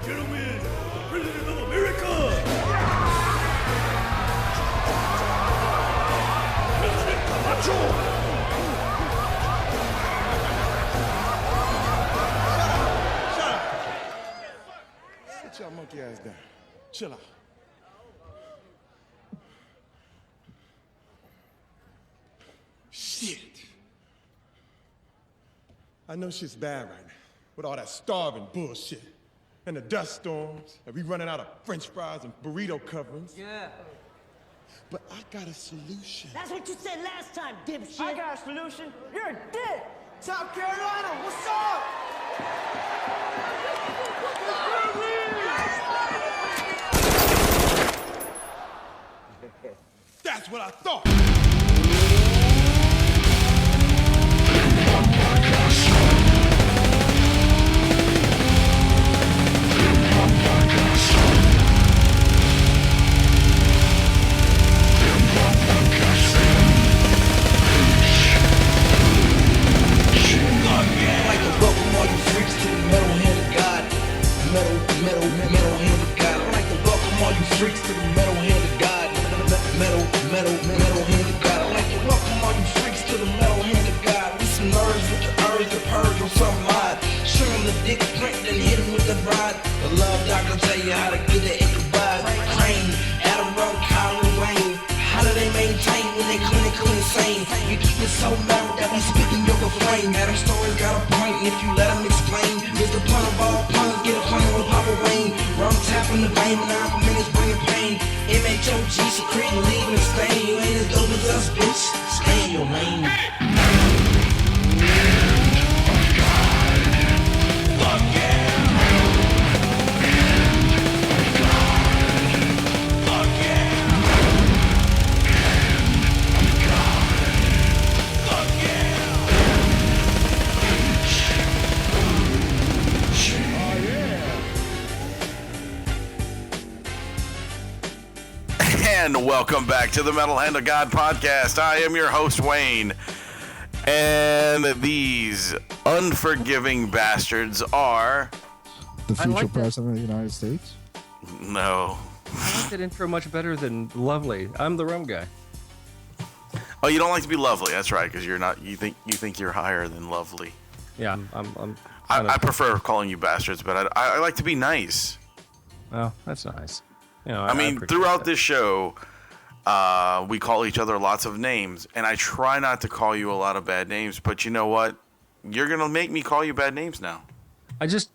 gentlemen, the President of America! President Camacho! Shut up! Sit your monkey ass down. Chill out. Shit. I know shit's bad right now, with all that starving bullshit. And the dust storms, and we running out of French fries and burrito coverings. Yeah. But I got a solution. That's what you said last time, dipshit. I got a solution. You're a dick. South Carolina, what's up? That's what I thought. Freaks to the metal-handed God. Metal-handed God. I'd like to welcome all you freaks to the metal-handed God. We some nerds with the urge to purge on some mod. Show them the dick print, then hit him with the rod. The love doctor tell you how to get the Ichabod. Crane, Adam, Rum, Kyle, and Wayne. How do they maintain when they clinical insane? We keep it so mellow that we speaking yoga flame. Adam's story's got a point, and if you let him explain, here's the pun of all puns, get a pun with Papa Wayne. Rum tapping the vein, 9 minutes bringing pain. MHOG secreting, leaving a stain. You ain't as dope as us, bitch. Stay in your lane. And welcome back to the Metal Hand of God podcast. I am your host, Wayne. And these unforgiving bastards are... The future president of the United States? No. I like that intro much better than lovely. I'm the Rum Guy. Oh, you don't like to be lovely. That's right, because you're not. You think you're higher than lovely. Yeah, I'm I prefer calling you bastards, but I like to be nice. Oh, that's nice. You know, I mean, throughout this show, we call each other lots of names, and I try not to call you a lot of bad names, but you know what? You're going to make me call you bad names now.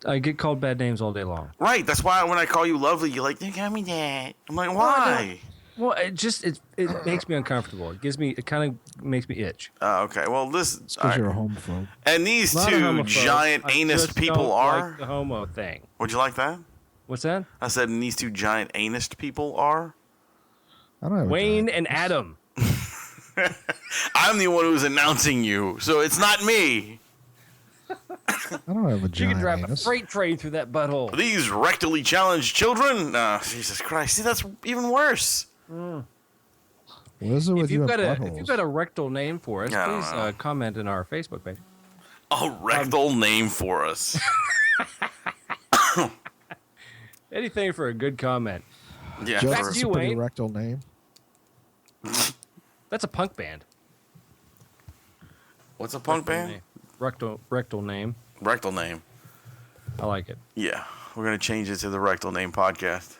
I get called bad names all day long. Right, that's why when I call you lovely, you're like, you got me that. I'm like, why? Well, it makes me uncomfortable. It kind of makes me itch. Okay, well, this... It's because you're a homophobe. And these two giant anus people are... Like the homo thing. Would you like that? What's that? I said, and these two giant anus people are... I don't have Wayne and Adam. I'm the one who's announcing you, so it's not me. I don't have a giant You can drive anus. a freight train through that butthole. These rectally challenged children? Jesus Christ. See, that's even worse. What is it with If you've got buttholes? a rectal name for us, I don't please know. comment in our Facebook page. A rectal name for us. Anything for a good comment. Yeah. Just Back to you, a pretty Wayne. rectal name. That's a punk band. What's a punk band? Name. Rectal name. Rectal name. I like it. Yeah. We're going to change it to the Rectal Name Podcast.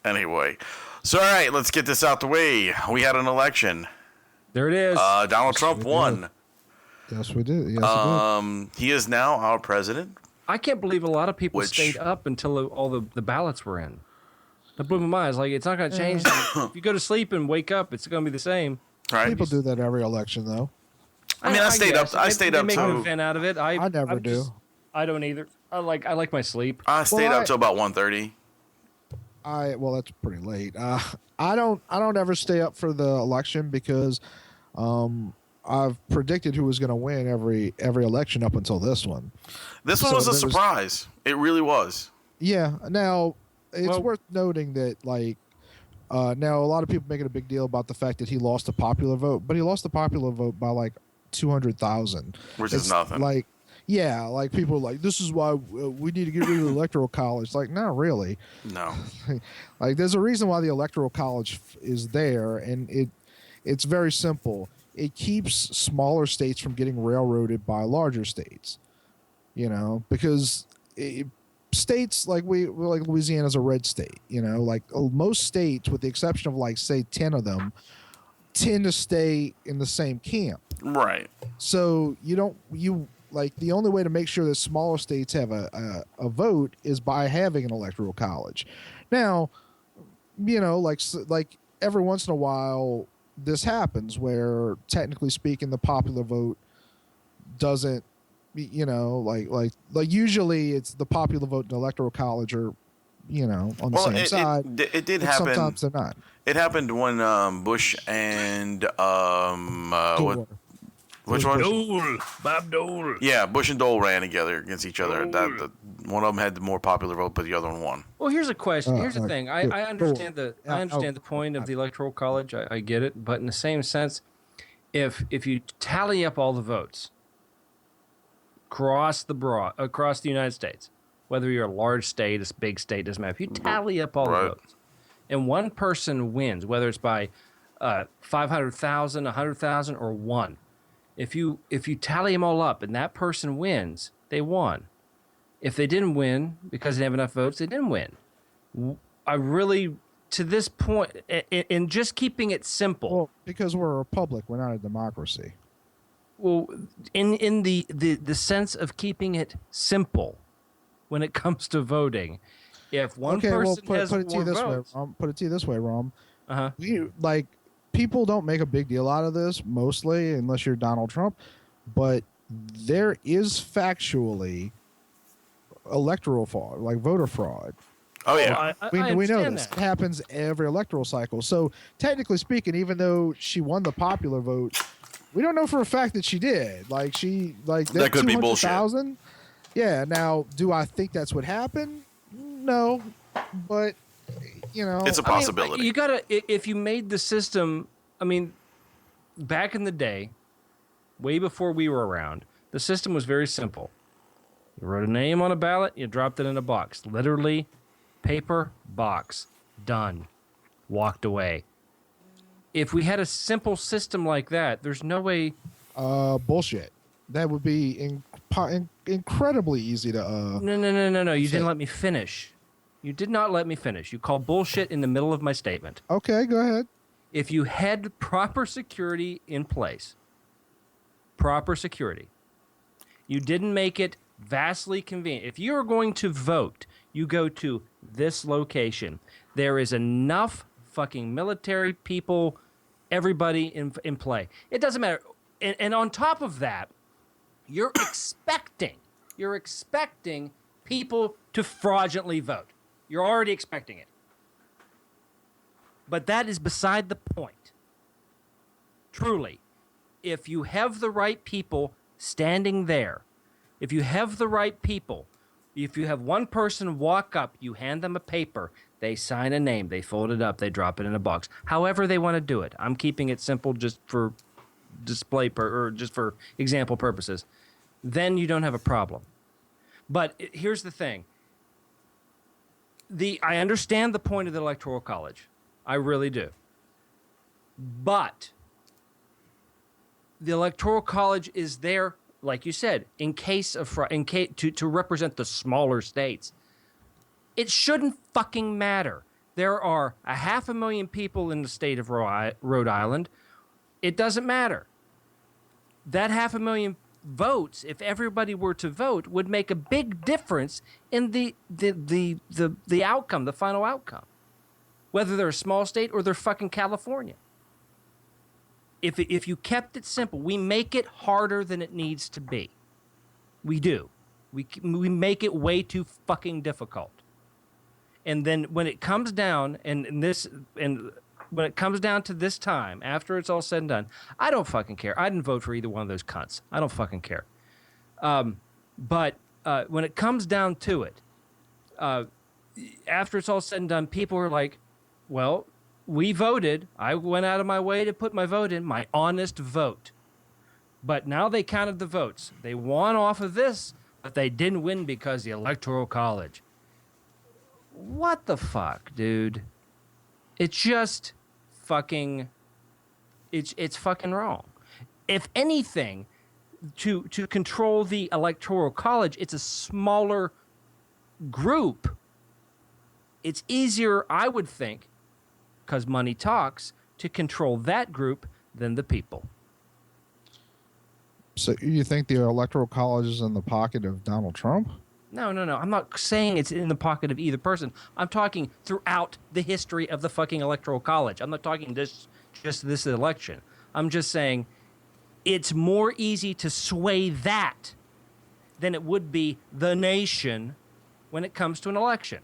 Anyway. So, all right, let's get this out the way. We had an election. There it is. Donald Trump won. Yes, we did. Yes, we did. He is now our president. I can't believe a lot of people stayed up until all the ballots were in. That blew my mind. It's like, it's not going to change. If you go to sleep and wake up, it's going to be the same. Right? People do that every election, though. I mean, I stayed up. I stayed up They make an till. event out of it. I never do. I don't either. I like my sleep. I stayed up till about 1:30. Well, that's pretty late. I don't ever stay up for the election because I've predicted who was going to win every election up until this one. This one was a surprise. It really was. Yeah. Now it's worth noting that now a lot of people making a big deal about the fact that he lost the popular vote, but he lost the popular vote by 200,000, Which is nothing. Yeah, like people are like, this is why we need to get rid of the electoral college. Like, not really. No. Like, there's a reason why the electoral college is there, and it's very simple. It keeps smaller states from getting railroaded by larger states. You know, because states like like Louisiana's a red state. You know, like most states, with the exception of like say 10 of them, tend to stay in the same camp. Right. So like the only way to make sure that smaller states have a vote is by having an electoral college. Now, you know, like every once in a while this happens where technically speaking the popular vote doesn't, you know, like usually it's the popular vote and the electoral college are, you know, on the same side. It did happen. Sometimes they're not. It happened when Bush and which one? Dole, Bob Dole. Yeah, Bush and Dole ran together against each other. One of them had the more popular vote, but the other one won. Well, here's a question. Here's the thing. I understand the point of the electoral college. I get it, but in the same sense, if you tally up all the votes across the United States, whether you're a large state, a big state, doesn't matter. If you tally up all the votes, and one person wins, whether it's by 500,000, 100,000, or one. If you tally them all up and that person wins, they won. If they didn't win because they didn't have enough votes, they didn't win. I really, to this point, in just keeping it simple. Well, because we're a republic, we're not a democracy. Well, in the sense of keeping it simple when it comes to voting, if one person has more votes. Put it to you this way, Rum. Uh-huh. People don't make a big deal out of this, mostly, unless you're Donald Trump. But there is factually electoral fraud, like voter fraud. Oh, yeah. Well, we know this. That. It happens every electoral cycle. So, technically speaking, even though she won the popular vote, we don't know for a fact that she did. Like, that could be bullshit. Yeah. Now, do I think that's what happened? No. But, you know. It's a possibility. You gotta, if you made the system, I mean, back in the day, way before we were around, the system was very simple. You wrote a name on a ballot, you dropped it in a box. Literally, paper, box, done. Walked away. If we had a simple system like that, there's no way. Bullshit. That would be incredibly easy to. No. You didn't let me finish. You did not let me finish. You called bullshit in the middle of my statement. Okay, go ahead. If you had proper security in place, proper security, you didn't make it vastly convenient. If you are going to vote, you go to this location. There is enough fucking military people, everybody in play. It doesn't matter. And on top of that, you're expecting people to fraudulently vote. You're already expecting it. But that is beside the point. Truly, if you have the right people standing there, if you have the right people, if you have one person walk up, you hand them a paper, they sign a name, they fold it up, they drop it in a box. However they want to do it. I'm keeping it simple just for display or just for example purposes. Then you don't have a problem. But here's the thing. I understand the point of the Electoral College. I really do. But the Electoral College is there, like you said, in case of to represent the smaller states. It shouldn't fucking matter. There are 500,000 people in the state of Rhode Island. It doesn't matter. That 500,000 votes, if everybody were to vote, would make a big difference in the outcome, the final outcome. Whether they're a small state or they're fucking California. If you kept it simple, we make it harder than it needs to be. We do. We make it way too fucking difficult. And then when it comes down when it comes down to this time, after it's all said and done, I don't fucking care. I didn't vote for either one of those cunts. I don't fucking care. But when it comes down to it, after it's all said and done, people are like, well, we voted. I went out of my way to put my vote in, my honest vote. But now they counted the votes. They won off of this, but they didn't win because the Electoral College. What the fuck, dude? It's just fucking... It's fucking wrong. If anything, to control the Electoral College, it's a smaller group. It's easier, I would think, because money talks, to control that group than the people. So you think the Electoral College is in the pocket of Donald Trump? No. I'm not saying it's in the pocket of either person. I'm talking throughout the history of the fucking Electoral College. I'm not talking just this election. I'm just saying it's more easy to sway that than it would be the nation when it comes to an election.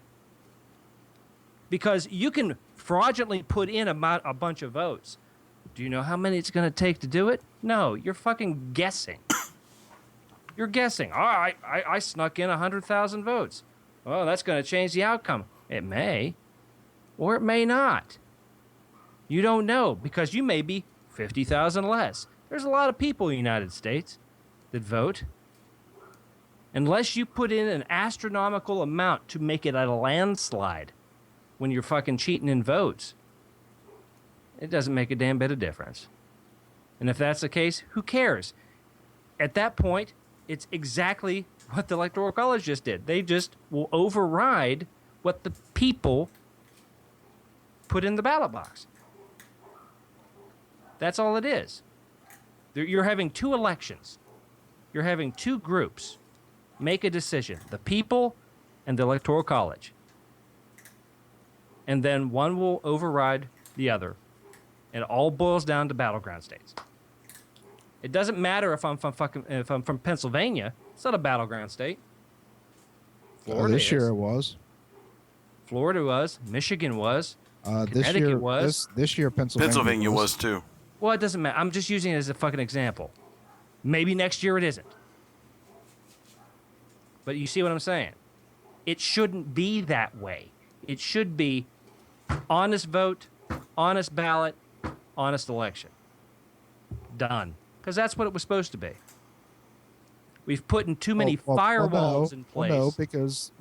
Because you can fraudulently put in a bunch of votes. Do you know how many it's going to take to do it? No, you're fucking guessing. You're guessing. Oh, I snuck in 100,000 votes. Oh, that's going to change the outcome. It may, or it may not. You don't know, because you may be 50,000 less. There's a lot of people in the United States that vote. Unless you put in an astronomical amount to make it a landslide when you're fucking cheating in votes, it doesn't make a damn bit of difference. And if that's the case, who cares? At that point, it's exactly what the Electoral College just did. They just will override what the people put in the ballot box. That's all it is. You're having two elections. You're having two groups make a decision, the people and the Electoral College. And then one will override the other. It all boils down to battleground states. It doesn't matter if I'm from Pennsylvania. It's not a battleground state. Florida this year it was. Florida was. Michigan was. This year was. This year Pennsylvania was too. Well, it doesn't matter. I'm just using it as a fucking example. Maybe next year it isn't. But you see what I'm saying? It shouldn't be that way. It should be honest vote, honest ballot, honest election. Done. Because that's what it was supposed to be. We've put in too many firewalls in place. No, because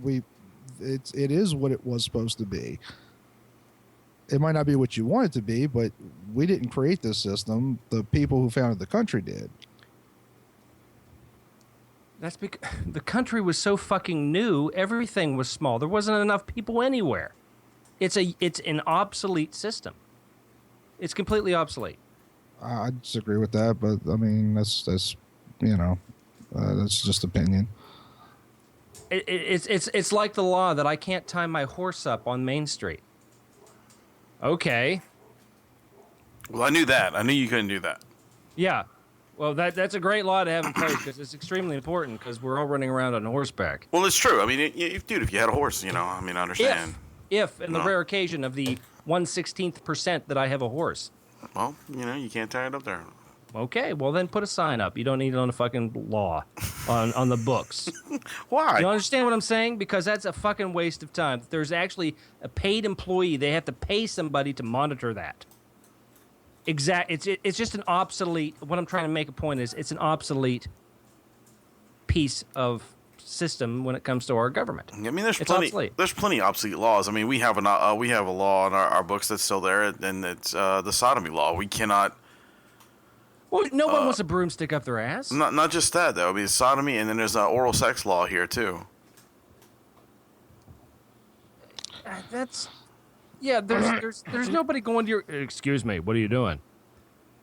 it is what it was supposed to be. It might not be what you want it to be, but we didn't create this system. The people who founded the country did. That's because the country was so fucking new. Everything was small. There wasn't enough people anywhere. It's an obsolete system. It's completely obsolete. I disagree with that, but I mean that's that's just opinion. It's like the law that I can't tie my horse up on Main Street. Okay. Well, I knew that. I knew you couldn't do that. Yeah. Well, that's a great law to have in place because it's extremely important because we're all running around on horseback. Well, it's true. I mean, dude, if you had a horse, I understand. If in the rare occasion of the 1/16% that I have a horse. Well, you can't tie it up there. Okay, well then put a sign up. You don't need it on a fucking law, on the books. Why? You understand what I'm saying? Because that's a fucking waste of time. There's actually a paid employee. They have to pay somebody to monitor that. It's just an obsolete. What I'm trying to make a point is it's an obsolete piece of system when it comes to our government. I mean, there's plenty of obsolete laws. I mean, we have a law in our books that's still there, and it's the sodomy law. We cannot. Well, no one wants a broomstick up their ass. Not just that though. I mean, sodomy, and then there's an oral sex law here too. There's nobody going to your. Excuse me. What are you doing?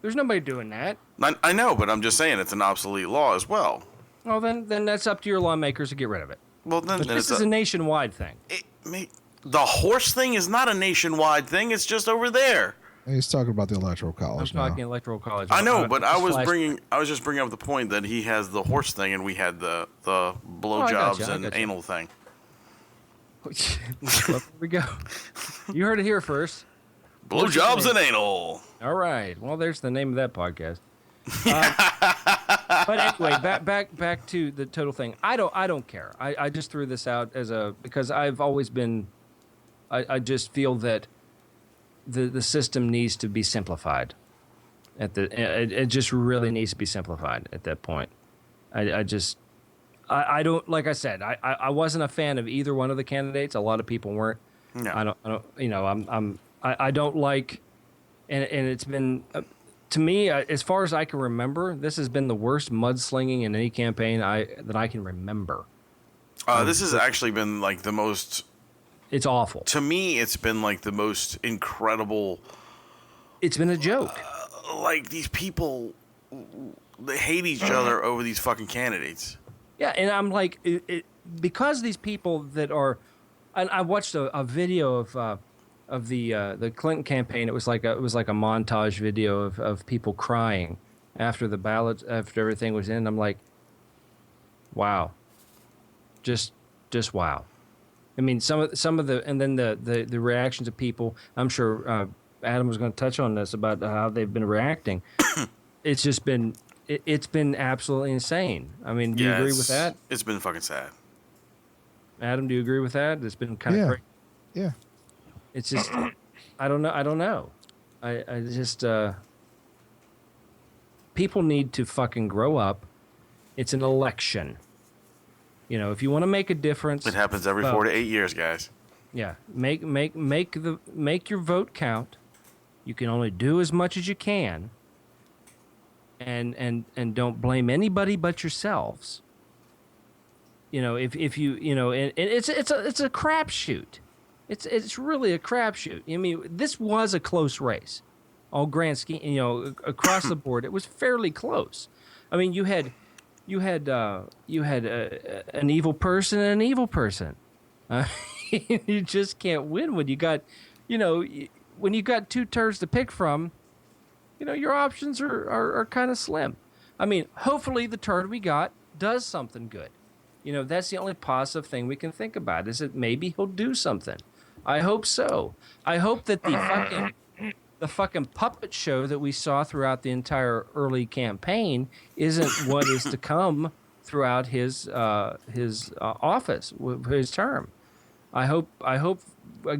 There's nobody doing that. I know, but I'm just saying it's an obsolete law as well. Well, then that's up to your lawmakers to get rid of it. Well, then this is a nationwide thing. The horse thing is not a nationwide thing. It's just over there. He's talking about the Electoral College. I'm talking Electoral College. I know, but I was just bringing up the point that he has the horse thing, and we had the blowjobs and anal thing. Well, here we go. You heard it here first. Blowjobs and anal. All right. Well, there's the name of that podcast. But anyway, back to the total thing. I don't care. I just threw this out because I've always been. I just feel that the system needs to be simplified. It just really needs to be simplified at that point. I don't, like I said, I wasn't a fan of either one of the candidates. A lot of people weren't. No. I don't you know, I don't like, and it's been, to me, as far as I can remember, this has been the worst mudslinging in any campaign that I can remember. This has actually been like the most. It's awful. To me, it's been like the most incredible. It's been a joke. Like these people, they hate each other over these fucking candidates. Yeah, and I'm like, because these people that are, and I watched a video of the Clinton campaign. It was like a montage video of people crying after the ballots, after everything was in. I'm like, wow, just wow. I mean, some of the, and then the reactions of people. I'm sure Adam was going to touch on this about how they've been reacting. It's just been. It's been absolutely insane. I mean, do you agree with that? It's been fucking sad. Adam, do you agree with that? It's been kind of crazy. Yeah. It's just, I don't know. I just, people need to fucking grow up. It's an election. You know, if you want to make a difference. It happens every 4 to 8 years, guys. Yeah. Make your vote count. You can only do as much as you can. And don't blame anybody but yourselves. You know, if you, you know, and it's a crapshoot. It's really a crapshoot. I mean, this was a close race, all grand scheme. You know, across the board, it was fairly close. I mean, you had an evil person and an evil person. You just can't win when you got, you know, when you got two turds to pick from. You know, your options are kind of slim. I mean, hopefully the turd we got does something good. You know, that's the only positive thing we can think about, is that maybe he'll do something. I hope so. I hope that the fucking puppet show that we saw throughout the entire early campaign isn't what is to come throughout his office, his term. I hope,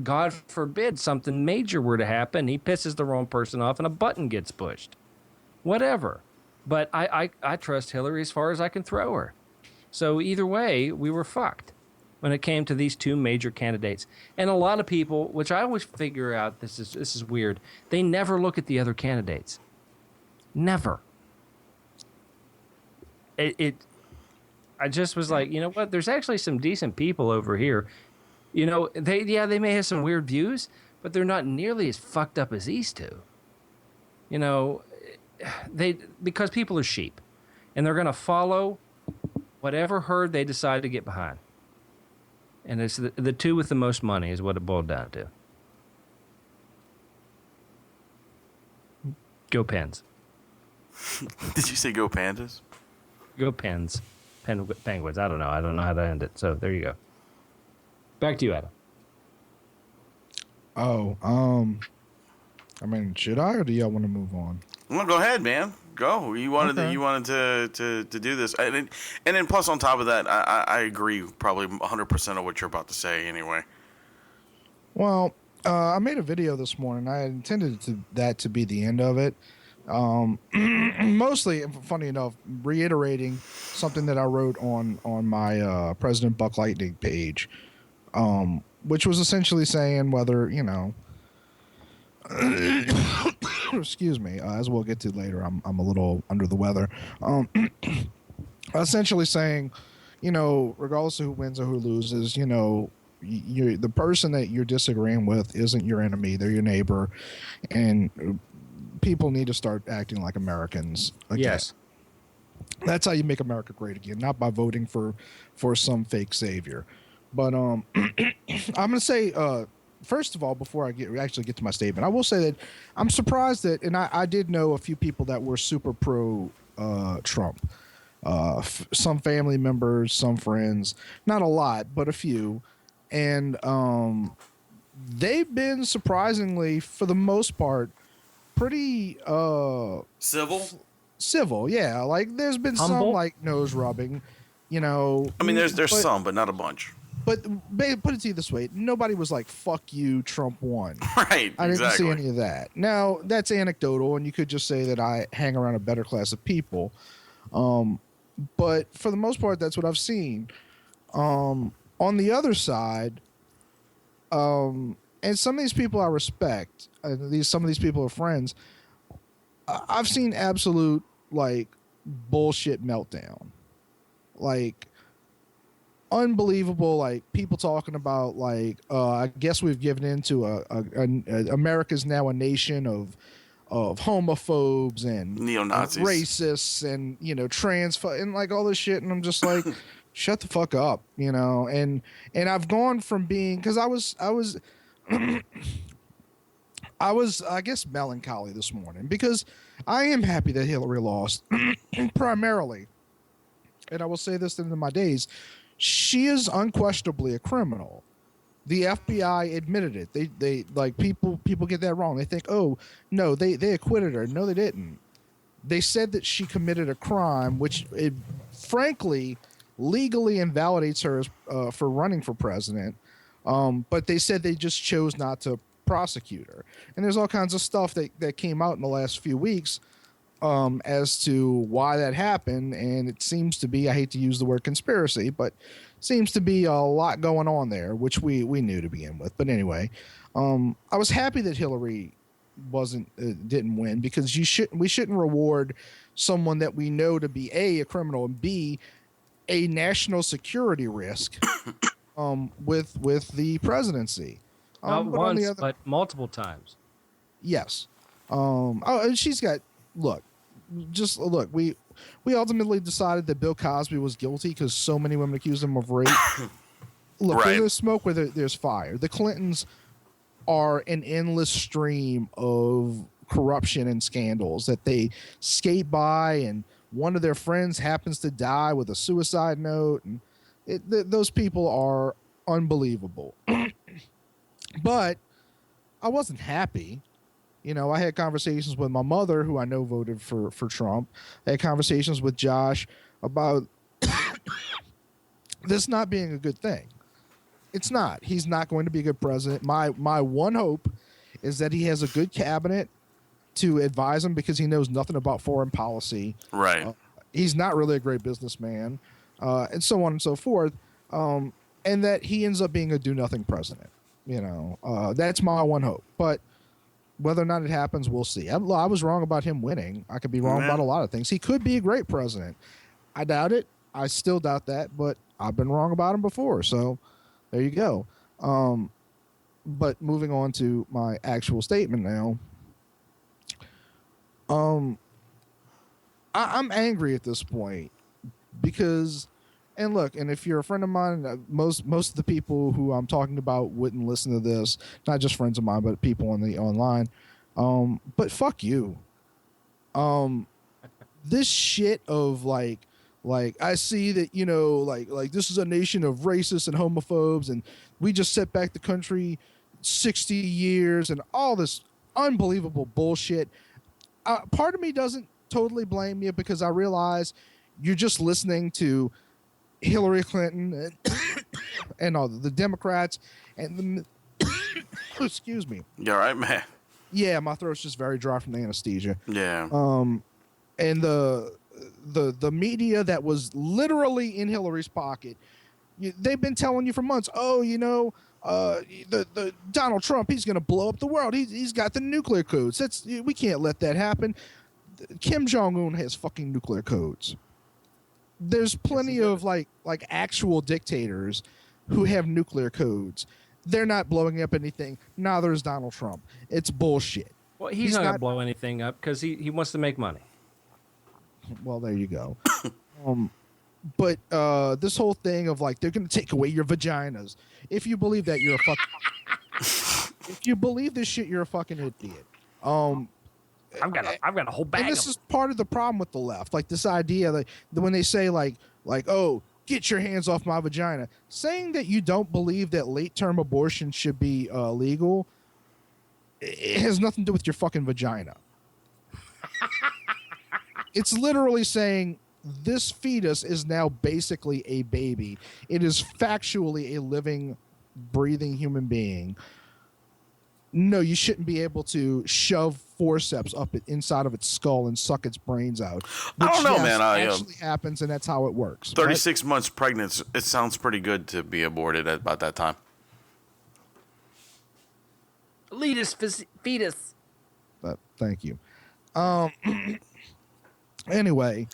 God forbid, something major were to happen. He pisses the wrong person off and a button gets pushed. Whatever. But I trust Hillary as far as I can throw her. So either way, we were fucked when it came to these two major candidates. And a lot of people, which I always figure out, this is weird, they never look at the other candidates. Never. I just was like, you know what? There's actually some decent people over here. You know, they may have some weird views, but they're not nearly as fucked up as these two. You know, because people are sheep, and they're going to follow whatever herd they decide to get behind. And it's the two with the most money is what it boiled down to. Go Pens. Did you say go Pandas? Go Pens. Penguins. I don't know how to end it. So there you go. Back to you, Adam. Oh, I mean, should I, or do y'all want to move on? Well, go ahead, man. Go. You wanted to do this, and then plus on top of that, I agree probably 100% of what you're about to say anyway. Well, I made a video this morning. I intended that to be the end of it. Mostly, funny enough, reiterating something that I wrote on my President Buck Lightning page, which was essentially saying whether, you know, excuse me, as we'll get to later, I'm a little under the weather. Essentially saying, you know, regardless of who wins or who loses, you know, the person that you're disagreeing with isn't your enemy; they're your neighbor, and people need to start acting like Americans again. Yes. That's how you make America great again, not by voting for some fake savior. But I'm going to say, first of all, before I actually get to my statement, I will say that I'm surprised that, and I did know a few people that were super pro Trump. Some family members, some friends, not a lot, but a few. And they've been surprisingly, for the most part, pretty civil, yeah. Like there's been humble? some like nose rubbing, you know. I mean, there's some, but not a bunch. But put it to you this way: nobody was like, "Fuck you, Trump won." Right. I didn't exactly. see any of that. Now that's anecdotal, and you could just say that I hang around a better class of people. But for the most part, that's what I've seen. On the other side, and some of these people I respect, some of these people are friends. I've seen absolute like bullshit meltdown, like unbelievable, like people talking about like I guess we've given into America's now a nation of homophobes and Neo-Nazis. racists and trans and like all this shit, and I'm just like shut the fuck up, and I've gone from being, because I was I guess melancholy this morning because I am happy that Hillary lost primarily, and I will say this into my days, she is unquestionably a criminal. The FBI admitted it. They like people get that wrong. They think, oh no, they acquitted her. No, they didn't. They said that she committed a crime, which frankly legally invalidates her for running for president. But they said they just chose not to prosecute her. And there's all kinds of stuff that came out in the last few weeks as to why that happened. And it seems to be, I hate to use the word conspiracy, but seems to be a lot going on there, which we knew to begin with. But anyway, I was happy that Hillary didn't win, because we shouldn't reward someone that we know to be a criminal and b a national security risk with the presidency. Not once, but multiple times. Yes. And she's got, look. We ultimately decided that Bill Cosby was guilty because so many women accused him of rape. Look, Right. There's smoke where there's fire. The Clintons are an endless stream of corruption and scandals that they skate by, and one of their friends happens to die with a suicide note, and those people are unbelievable. But I wasn't happy. I had conversations with my mother, who I know voted for Trump. I had conversations with Josh about this not being a good thing. It's not. He's not going to be a good president. My one hope is that he has a good cabinet to advise him, because he knows nothing about foreign policy. Right. He's not really a great businessman, and so on and so forth. And that he ends up being a do-nothing president. That's my one hope. But whether or not it happens, we'll see. I was wrong about him winning. I could be wrong about a lot of things. He could be a great president. I doubt it. I still doubt that, but I've been wrong about him before. So there you go. But moving on to my actual statement now. I'm angry at this point because, and look, and if you're a friend of mine, most of the people who I'm talking about wouldn't listen to this. Not just friends of mine, but people on the online. But fuck you. This shit of like I see that, like this is a nation of racists and homophobes, and we just set back the country 60 years and all this unbelievable bullshit. Part of me doesn't totally blame you, because I realize you're just listening to Hillary Clinton and all the Democrats and excuse me. You all right, man? Yeah, my throat's just very dry from the anesthesia. Yeah. And the media that was literally in Hillary's pocket, they've been telling you for months, the Donald Trump, he's going to blow up the world. He's got the nuclear codes. We can't let that happen. Kim Jong-un has fucking nuclear codes. There's plenty of like actual dictators who have nuclear codes. They're not blowing up anything. Now there's Donald Trump. It's bullshit. Well, he's not going to blow anything up because he wants to make money. Well, there you go. But this whole thing of like they're going to take away your vaginas. If you believe that, you're a if you believe this shit, you're a fucking idiot. I've got a whole bag. And this is part of the problem with the left. Like this idea that when they say like oh, get your hands off my vagina, saying that you don't believe that late-term abortion should be legal, it has nothing to do with your fucking vagina. It's literally saying this fetus is now basically a baby. It is factually a living, breathing human being. No, you shouldn't be able to shove forceps up inside of its skull and suck its brains out. I don't know, yes, man. actually happens, and that's how it works. 36 months pregnant. It sounds pretty good to be aborted at about that time. Fetus. Thank you. Anyway,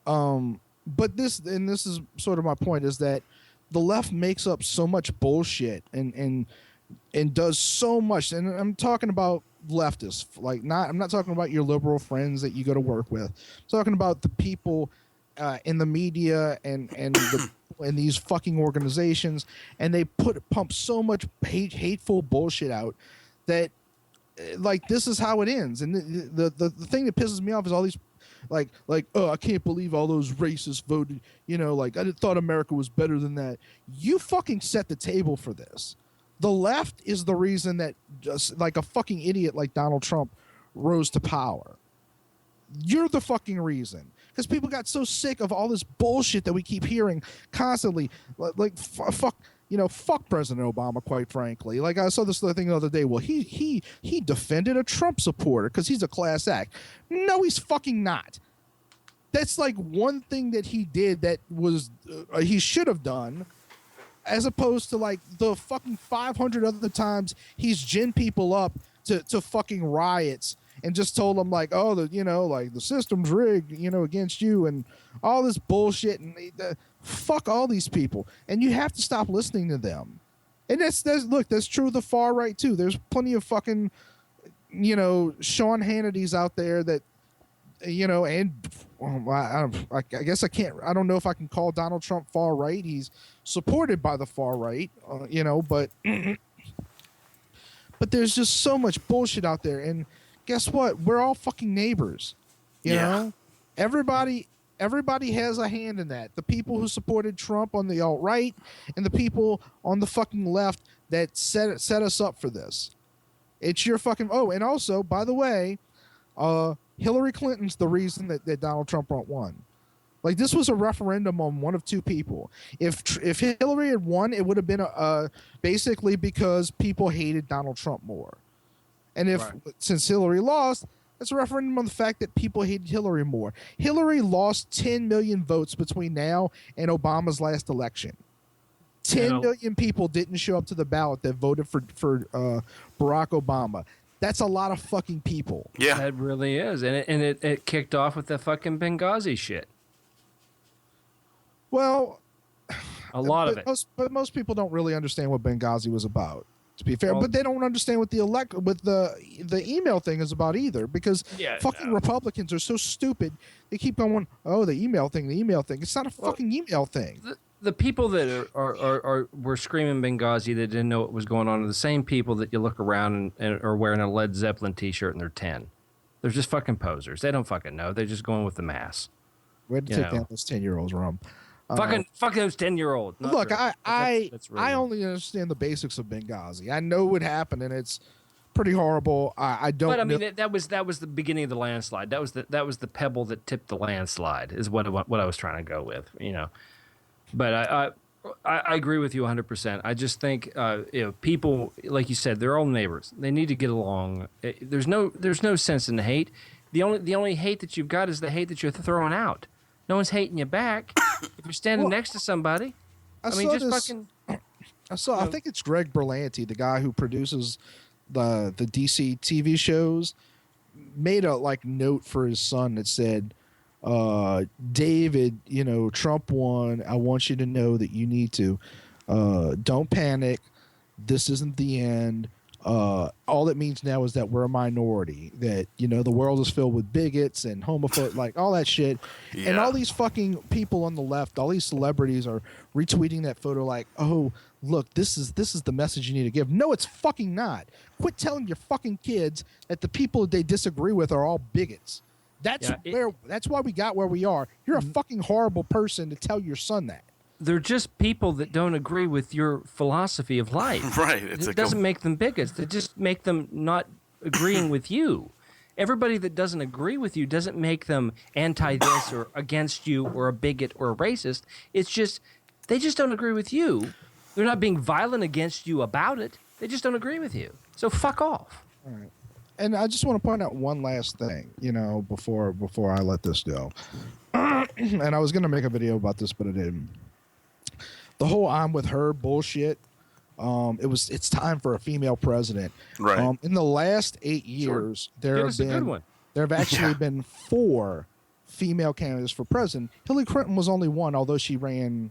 but this is sort of my point, is that the left makes up so much bullshit and does so much, and I'm talking about leftists, I'm not talking about your liberal friends that you go to work with. I'm talking about the people in the media and these fucking organizations, and they pump so much hateful bullshit out that this is how it ends. And the thing that pisses me off is all these oh, I can't believe all those racists voted, I thought America was better than that. You fucking set the table for this. The left is the reason that just like a fucking idiot like Donald Trump rose to power. You're the fucking reason. Because people got so sick of all this bullshit that we keep hearing constantly. Fuck President Obama, quite frankly. Like, I saw this thing the other day. Well, he defended a Trump supporter because he's a class act. No, he's fucking not. That's like one thing that he did that was he should have done, as opposed to like the fucking 500 other times he's ginned people up to fucking riots and just told them like, oh, the system's rigged, against you and all this bullshit, and fuck all these people. And you have to stop listening to them. And that's true of the far right too. There's plenty of fucking, Sean Hannity's out there that, and I guess I don't know if I can call Donald Trump far right. He's supported by the far right, but there's just so much bullshit out there. And guess what? We're all fucking neighbors. You know? Everybody has a hand in that. The people who supported Trump on the alt-right and the people on the fucking left that set us up for this. It's your fucking... Oh, and also, by the way, Hillary Clinton's the reason that Donald Trump won. Like, this was a referendum on one of two people. If Hillary had won, it would have been basically because people hated Donald Trump more. And since Hillary lost, it's a referendum on the fact that people hated Hillary more. Hillary lost 10 million votes between now and Obama's last election. 10 million people didn't show up to the ballot that voted for Barack Obama. That's a lot of fucking people. Yeah, it really is, and it kicked off with the fucking Benghazi shit. Well, a lot of it. Most people don't really understand what Benghazi was about, to be fair. But they don't understand what the email thing is about either, because Republicans are so stupid. They keep going, oh, the email thing. It's not a fucking email thing. The people that were screaming Benghazi that didn't know what was going on are the same people that you look around and are wearing a Led Zeppelin t-shirt and they're 10. They're just fucking posers. They don't fucking know. They're just going with the mass. We had to take down those 10-year-olds, Rum. Fuck those 10-year-olds. Look, really. I only understand the basics of Benghazi. I know what happened, and it's pretty horrible. I don't. But I mean, that was the beginning of the landslide. That was the pebble that tipped the landslide. Is what I was trying to go with. But I agree with you 100%. I just think people, like you said, they're all neighbors. They need to get along. There's no sense in the hate. The only hate that you've got is the hate that you're throwing out. No one's hating you back. If you're standing next to somebody, I think it's Greg Berlanti, the guy who produces the DC TV shows, made a note for his son that said, David, Trump won. I want you to know that you need to don't panic. This isn't the end. All it means now is that we're a minority, that the world is filled with bigots and homophobes, all that shit. And all these fucking people on the left, all these celebrities are retweeting that photo oh, look, this is the message you need to give. No, it's fucking not. Quit telling your fucking kids that the people they disagree with are all bigots. That's why we got where we are. You're a fucking horrible person to tell your son that. They're just people that don't agree with your philosophy of life. Right. It doesn't make them bigots. It just make them not agreeing with you. Everybody that doesn't agree with you doesn't make them anti this or against you or a bigot or a racist. It's just they just don't agree with you. They're not being violent against you about it. They just don't agree with you. So fuck off. All right. And I just want to point out one last thing, before I let this go. And I was going to make a video about this, but I didn't. The whole "I'm with her" bullshit. It's time for a female president. Right. In the last 8 years, there have actually been 4 female candidates for president. Hillary Clinton was only one, although she ran.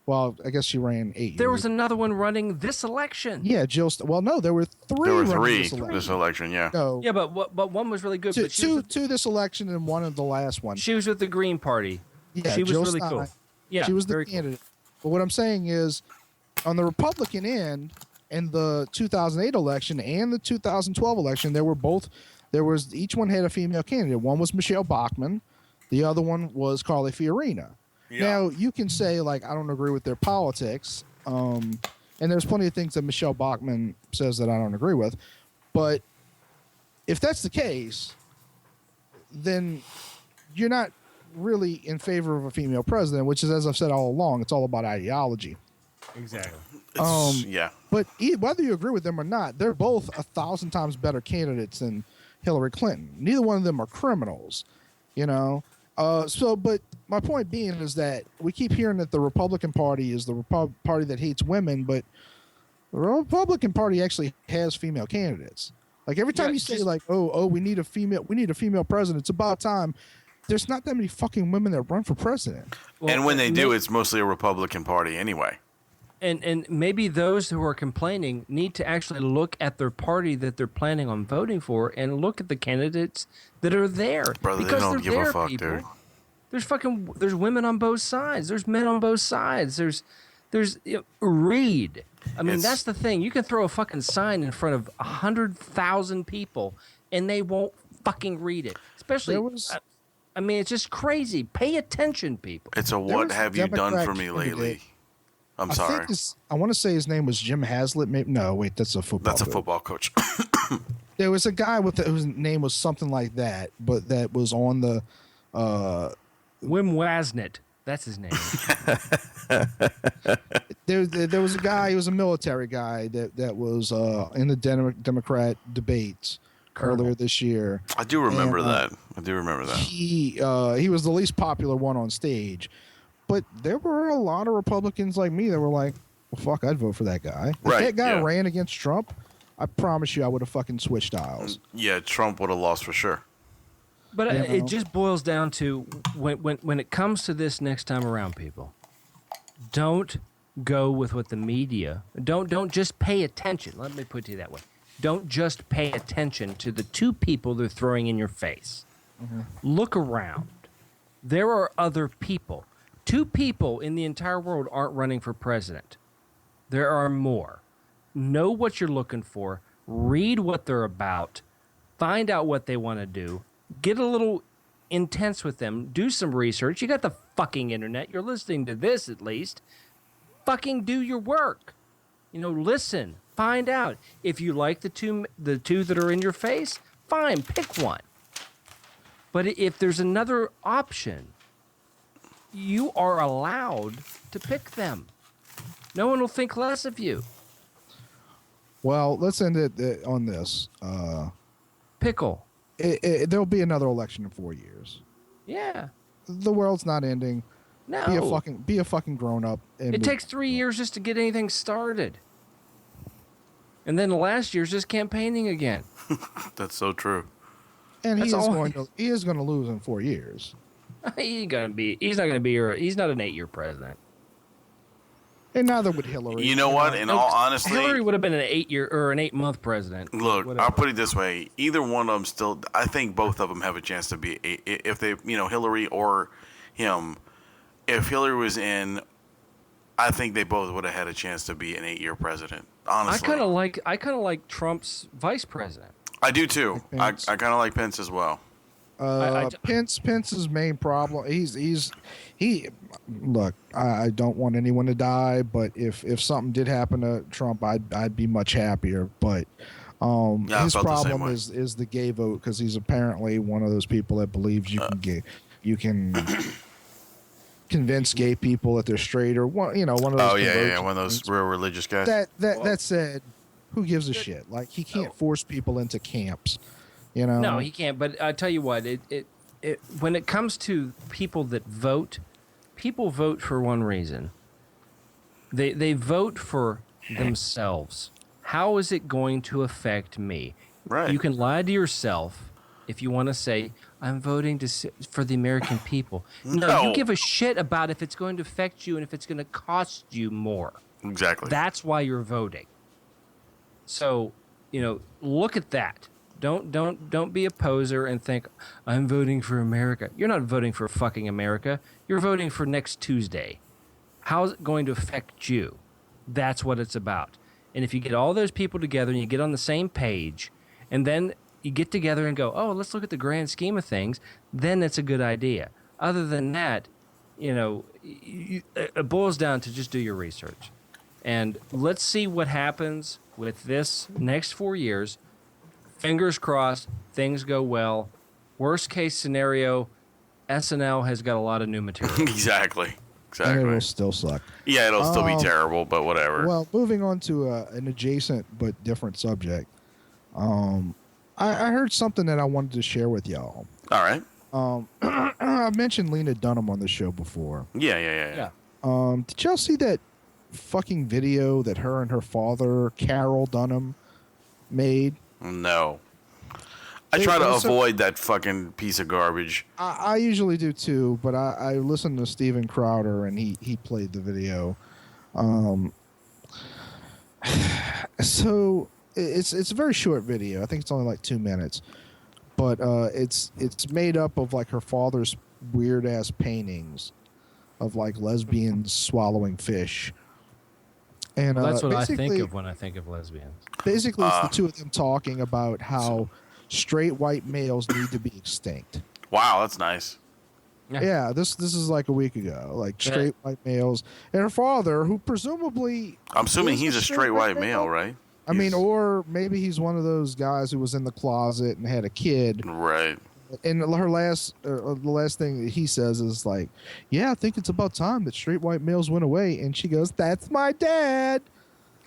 Well, I guess she ran 8 years. There was another one running this election. Yeah, Jill. Well, no, there were 3. There were 3 this election. Yeah. No, Yeah, but one was really good. two this election and one of the last one. She was with the Green Party. Yeah, she was Jill really Stein. cool. Yeah, she was the very candidate. But what I'm saying is, on the Republican end, in the 2008 election and the 2012 election, each one had a female candidate. One was Michelle Bachmann, the other one was Carly Fiorina. Yeah. Now you can say like I don't agree with their politics, and there's plenty of things that Michelle Bachmann says that I don't agree with, but if that's the case, then you're not really in favor of a female president, which is, as I've said all along, it's all about ideology. Exactly. Yeah. But whether you agree with them or not, they're both 1,000 times better candidates than Hillary Clinton. Neither one of them are criminals, But my point being is that we keep hearing that the Republican Party is the party that hates women, but the Republican Party actually has female candidates. Like every time you say like, oh, we need a female president, it's about time. There's not that many fucking women that run for president. Well, and when they do, it's mostly a Republican Party anyway. And maybe those who are complaining need to actually look at their party that they're planning on voting for and look at the candidates that are there. Brother, because they don't give a fuck, people. Dude. There's women on both sides. There's men on both sides. There's read. I mean, that's the thing. You can throw a fucking sign in front of 100,000 people and they won't fucking read it. Especially, I mean, it's just crazy. Pay attention, people. It's a what have you done for me lately? I'm sorry. I want to say his name was Jim Haslett. Maybe, no, wait, that's a football. That's a football coach. There was a guy whose name was something like that, but that was on the. Wim Wasn't. That's his name. There was a guy. He was a military guy that was in the Democrat debates earlier this year. I do remember that. He was the least popular one on stage. But there were a lot of Republicans like me that were like, well, fuck, I'd vote for that guy. If that guy ran against Trump, I promise you I would have fucking switched aisles. Yeah, Trump would have lost for sure. But it just boils down to when it comes to this next time around, people, don't go with what the media, don't just pay attention. Let me put it that way. Don't just pay attention to the 2 people they're throwing in your face. Mm-hmm. Look around. There are other people. 2 people in the entire world aren't running for president. There are more. Know what you're looking for. Read what they're about. Find out what they want to do. Get a little intense with them. Do some research. You got the fucking internet. You're listening to this at least. Fucking do your work. Listen. Find out. If you like the two that are in your face, fine, pick one. But if there's another option, you are allowed to pick them. No one will think less of you. Well, let's end it on this. Pickle. There'll be another election in 4 years. Yeah. The world's not ending. No. Be a fucking grown up. It takes 3 years just to get anything started. And then the last year's just campaigning again. That's so true. And he is going to lose in 4 years. He's not an 8-year president. And neither would Hillary. You know what? In all honesty, Hillary would have been an 8-year or an 8-month president. Look, I'll put it this way: either one of them still. I think both of them have a chance to be. If they, Hillary or him. If Hillary was in, I think they both would have had a chance to be an 8-year president. Honestly, I kind of like Trump's vice president. I do too. I kind of like Pence as well. Pence's main problem. Look, I don't want anyone to die, but if something did happen to Trump, I'd be much happier. But Yeah, I His felt the same problem way. is the gay vote, because he's apparently one of those people that believes you can convince gay people that they're straight, or one of those. Oh yeah, conversion one of those things. real religious guys. That said, who gives a shit? Like, he can't force people into camps. No, he can't. But I tell you what, when it comes to people that vote, people vote for one reason. They vote for themselves. How is it going to affect me? Right. You can lie to yourself if you want to say, I'm voting for the American people. No, you give a shit about if it's going to affect you and if it's going to cost you more. Exactly. That's why you're voting. So, look at that. Don't be a poser and think, I'm voting for America. You're not voting for fucking America. You're voting for next Tuesday. How's it going to affect you? That's what it's about. And if you get all those people together and you get on the same page, and then you get together and go, oh, let's look at the grand scheme of things, then it's a good idea. Other than that, it boils down to just do your research. And let's see what happens with this next 4 years. Fingers crossed, things go well. Worst case scenario, SNL has got a lot of new material. Exactly. And it'll still suck. Yeah, it'll still be terrible, but whatever. Well, moving on to an adjacent but different subject. I heard something that I wanted to share with y'all. All right. I mentioned Lena Dunham on the show before. Yeah. Did y'all see that fucking video that her and her father, Carol Dunham, made? No. I try to avoid that fucking piece of garbage. I usually do too, but I listened to Steven Crowder and he played the video. So it's a very short video. I think it's only like 2 minutes, but it's made up of like her father's weird ass paintings of like lesbians swallowing fish. And that's what I think of when I think of lesbians. Basically, it's the two of them talking about how straight white males need to be extinct. Wow, that's nice. Yeah, this is like a week ago. Like straight white males, and her father, who presumably I'm assuming he's a straight white male, right? I mean, or maybe he's one of those guys who was in the closet and had a kid. Right. And the last thing that he says is like, "Yeah, I think it's about time that straight white males went away." And she goes, "That's my dad."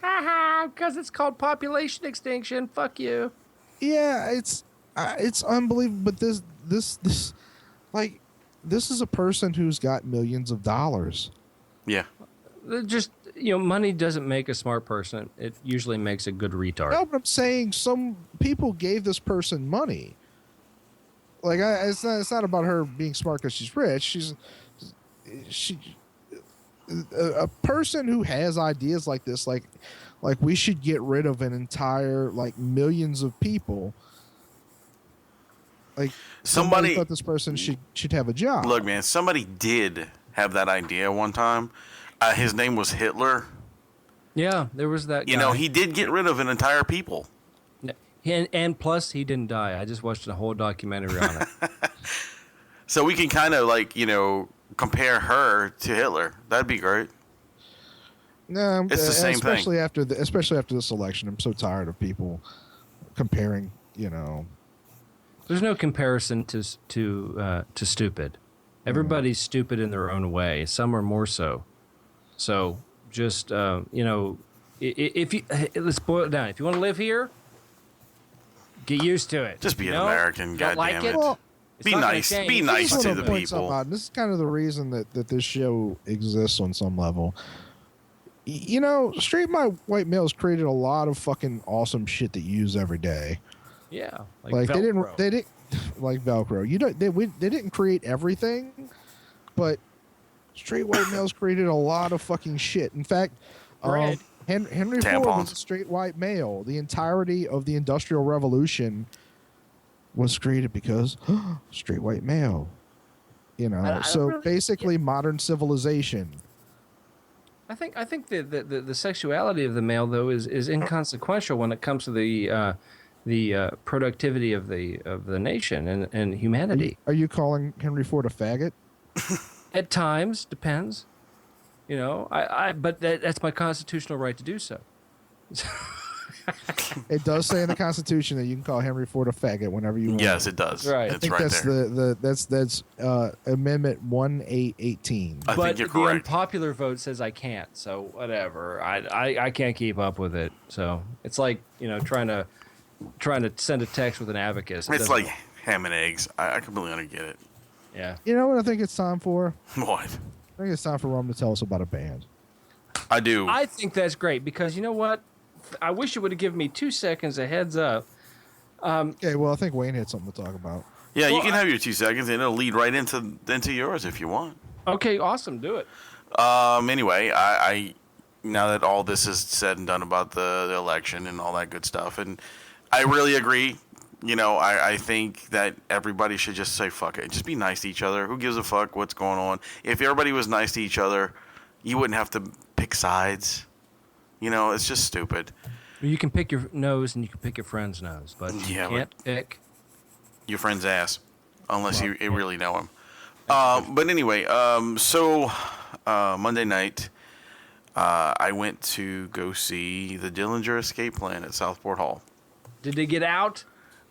Haha, because it's called population extinction. Fuck you. Yeah, it's unbelievable. But this is a person who's got millions of dollars. Yeah. Just, money doesn't make a smart person. It usually makes a good retard. No, but I'm saying some people gave this person money. Like, it's not about her being smart because she's rich. A person who has ideas like this, like we should get rid of an entire, like, millions of people. Like, somebody thought this person should have a job. Look, man, somebody did have that idea one time. His name was Hitler. Yeah, there was that guy. He did get rid of an entire people. And plus, he didn't die. I just watched a whole documentary on it. So we can kind of, like, compare her to Hitler. That'd be great. No, it's the same thing. Especially after this election, I'm so tired of people comparing. There's no comparison to stupid. Everybody's stupid in their own way. Some are more so. So just if you let's boil it down. If you want to live here, get used to it. Just be an American. Don't like goddamn it. Well, be nice. Be nice to the people. This is kind of the reason that this show exists on some level. Straight white males created a lot of fucking awesome shit that you use every day. Yeah, like they didn't like Velcro. They didn't create everything, but straight white males created a lot of fucking shit. In fact, Henry Ford was a straight white male. The entirety of the Industrial Revolution was created because straight white male. Basically modern civilization. I think the sexuality of the male, though, is inconsequential when it comes to the productivity of the nation and humanity. Are you calling Henry Ford a faggot? At times, depends. But that's my constitutional right to do so. It does say in the Constitution that you can call Henry Ford a faggot whenever you want. Yes, it does. Right. I It's think right that's there. that's Amendment 1818. I But think you're the correct. unpopular vote says I can't, so whatever. I can't keep up with it. So it's like, trying to send a text with an abacus. It It's doesn't like work. ham and eggs. I completely get it. Yeah. You know what I think it's time for? What? I think it's time for Rum to tell us about a band. I do. I think that's great because you know what? I wish you would have given me 2 seconds of heads up. Okay, well, I think Wayne had something to talk about. Yeah, Well, you can have your 2 seconds, and it'll lead right into yours if you want. Okay, awesome. Do it. Anyway, I now that all this is said and done about the election and all that good stuff, and I really agree. I think that everybody should just say fuck it. Just be nice to each other. Who gives a fuck what's going on? If everybody was nice to each other, you wouldn't have to pick sides. It's just stupid. You can pick your nose and you can pick your friend's nose, but you Yeah, can't pick. Your friend's ass, unless you really know him. But anyway, so Monday night, I went to go see the Dillinger Escape Plan at Southport Hall. Did they get out?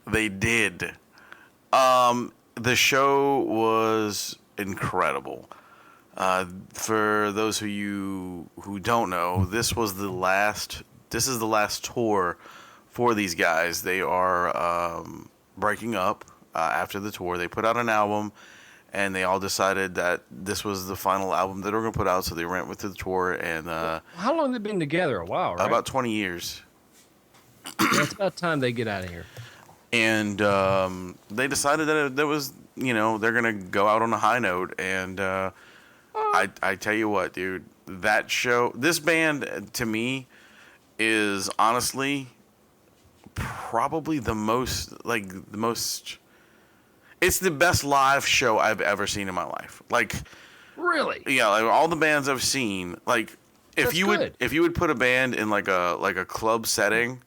They did. The show was incredible. For those of you who don't know, this is the last tour for these guys. They are breaking up after the tour. They put out an album, and they all decided that this was the final album that they were going to put out, so they went with the tour, and How long have they been together? A while, right? about 20 years. Yeah, it's about time they get out of here. And they decided that it was, they're going to go out on a high note. And I tell you what, dude, this band, to me, is honestly probably the most, it's the best live show I've ever seen in my life. Really? Yeah, all the bands I've seen, if That's you good. would put a band in like a club setting,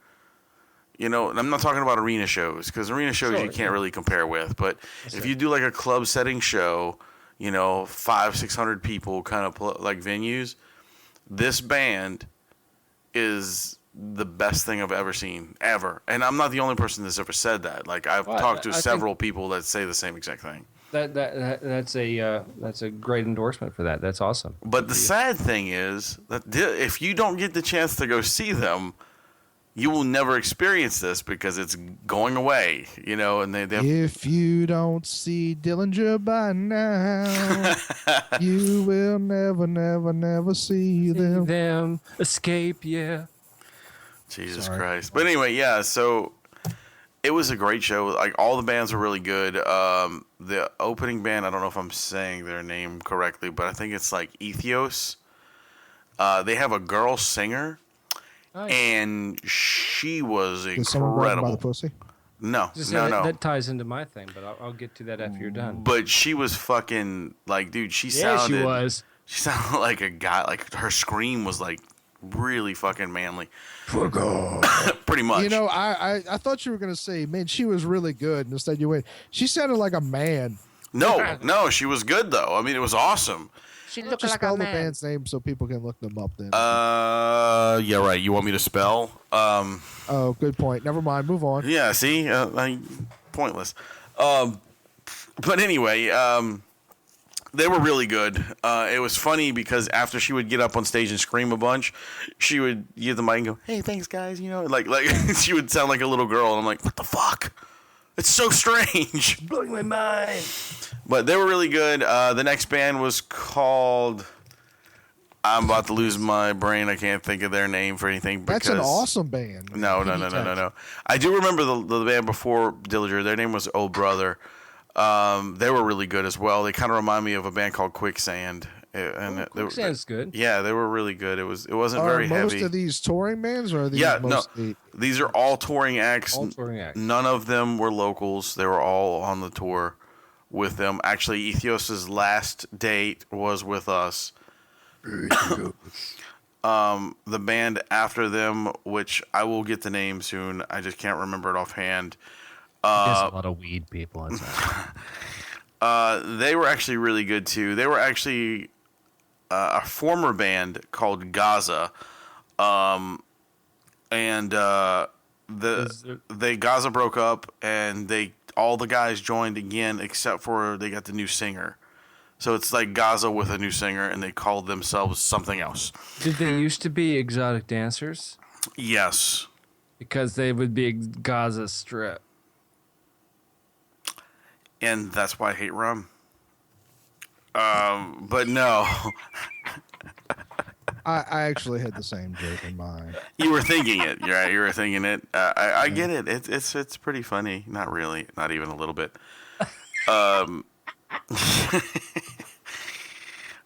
and I'm not talking about arena shows, because arena shows Sure, you can't really compare with. But if you do like a club setting show, 500-600 people kind of venues, this band is the best thing I've ever seen, ever. And I'm not the only person that's ever said that. I've talked to several people that say the same exact thing. That's a great endorsement for that. That's awesome. But the sad thing is that if you don't get the chance to go see them, you will never experience this because it's going away, and they have... If you don't see Dillinger by now, you will never, never, never see them. Escape, yeah. Jesus Christ. But anyway, yeah, so it was a great show. All the bands were really good. The opening band, I don't know if I'm saying their name correctly, but I think it's Ethos. They have a girl singer. Nice. And she was Is someone grabbing by the incredible. pussy? No. That ties into my thing, but I'll get to that after you're done. But she was fucking dude. She sounded. she was. She sounded like a guy. Her scream was really fucking manly. Pretty much. I thought you were gonna say, man, she was really good. And instead, you went. She sounded like a man. No, she was good though. I mean, it was awesome. She Just looked like spell a the man. band's name so people can look them up. Then. Yeah, right. You want me to spell? Oh, good point. Never mind. Move on. Yeah. See, pointless. But anyway, they were really good. It was funny because after she would get up on stage and scream a bunch, she would give the mic and go, "Hey, thanks, guys." Like she would sound like a little girl, and I'm like, "What the fuck? It's so strange." Blowing my mind. But they were really good. The next band was called... I'm about to lose my brain. I can't think of their name for anything. That's an awesome band. No. I do remember the band before Dillinger. Their name was Oh Brother. They were really good as well. They kind of remind me of a band called Quicksand. Quicksand's good. Yeah, they were really good. It wasn't Are very most heavy. of these touring bands, or are these Yeah, mostly... These are all touring acts. All touring acts. None of them were locals. They were all on the tour with them. Actually, Ethos's last date was with us. The band after them, which I will get the name soon, I just can't remember it offhand. There's a lot of weed people. They were actually really good too. They were actually a former band called Gaza. and Gaza broke up, and all the guys joined again except for they got the new singer. So it's like Gaza with a new singer, and they called themselves something else. Did they used to be exotic dancers? Yes. Because they would be Gaza Strip. And that's why I hate rum. But no. I actually had the same joke in mind. You were thinking it, right? You were thinking it. I get it. It's pretty funny. Not really. Not even a little bit.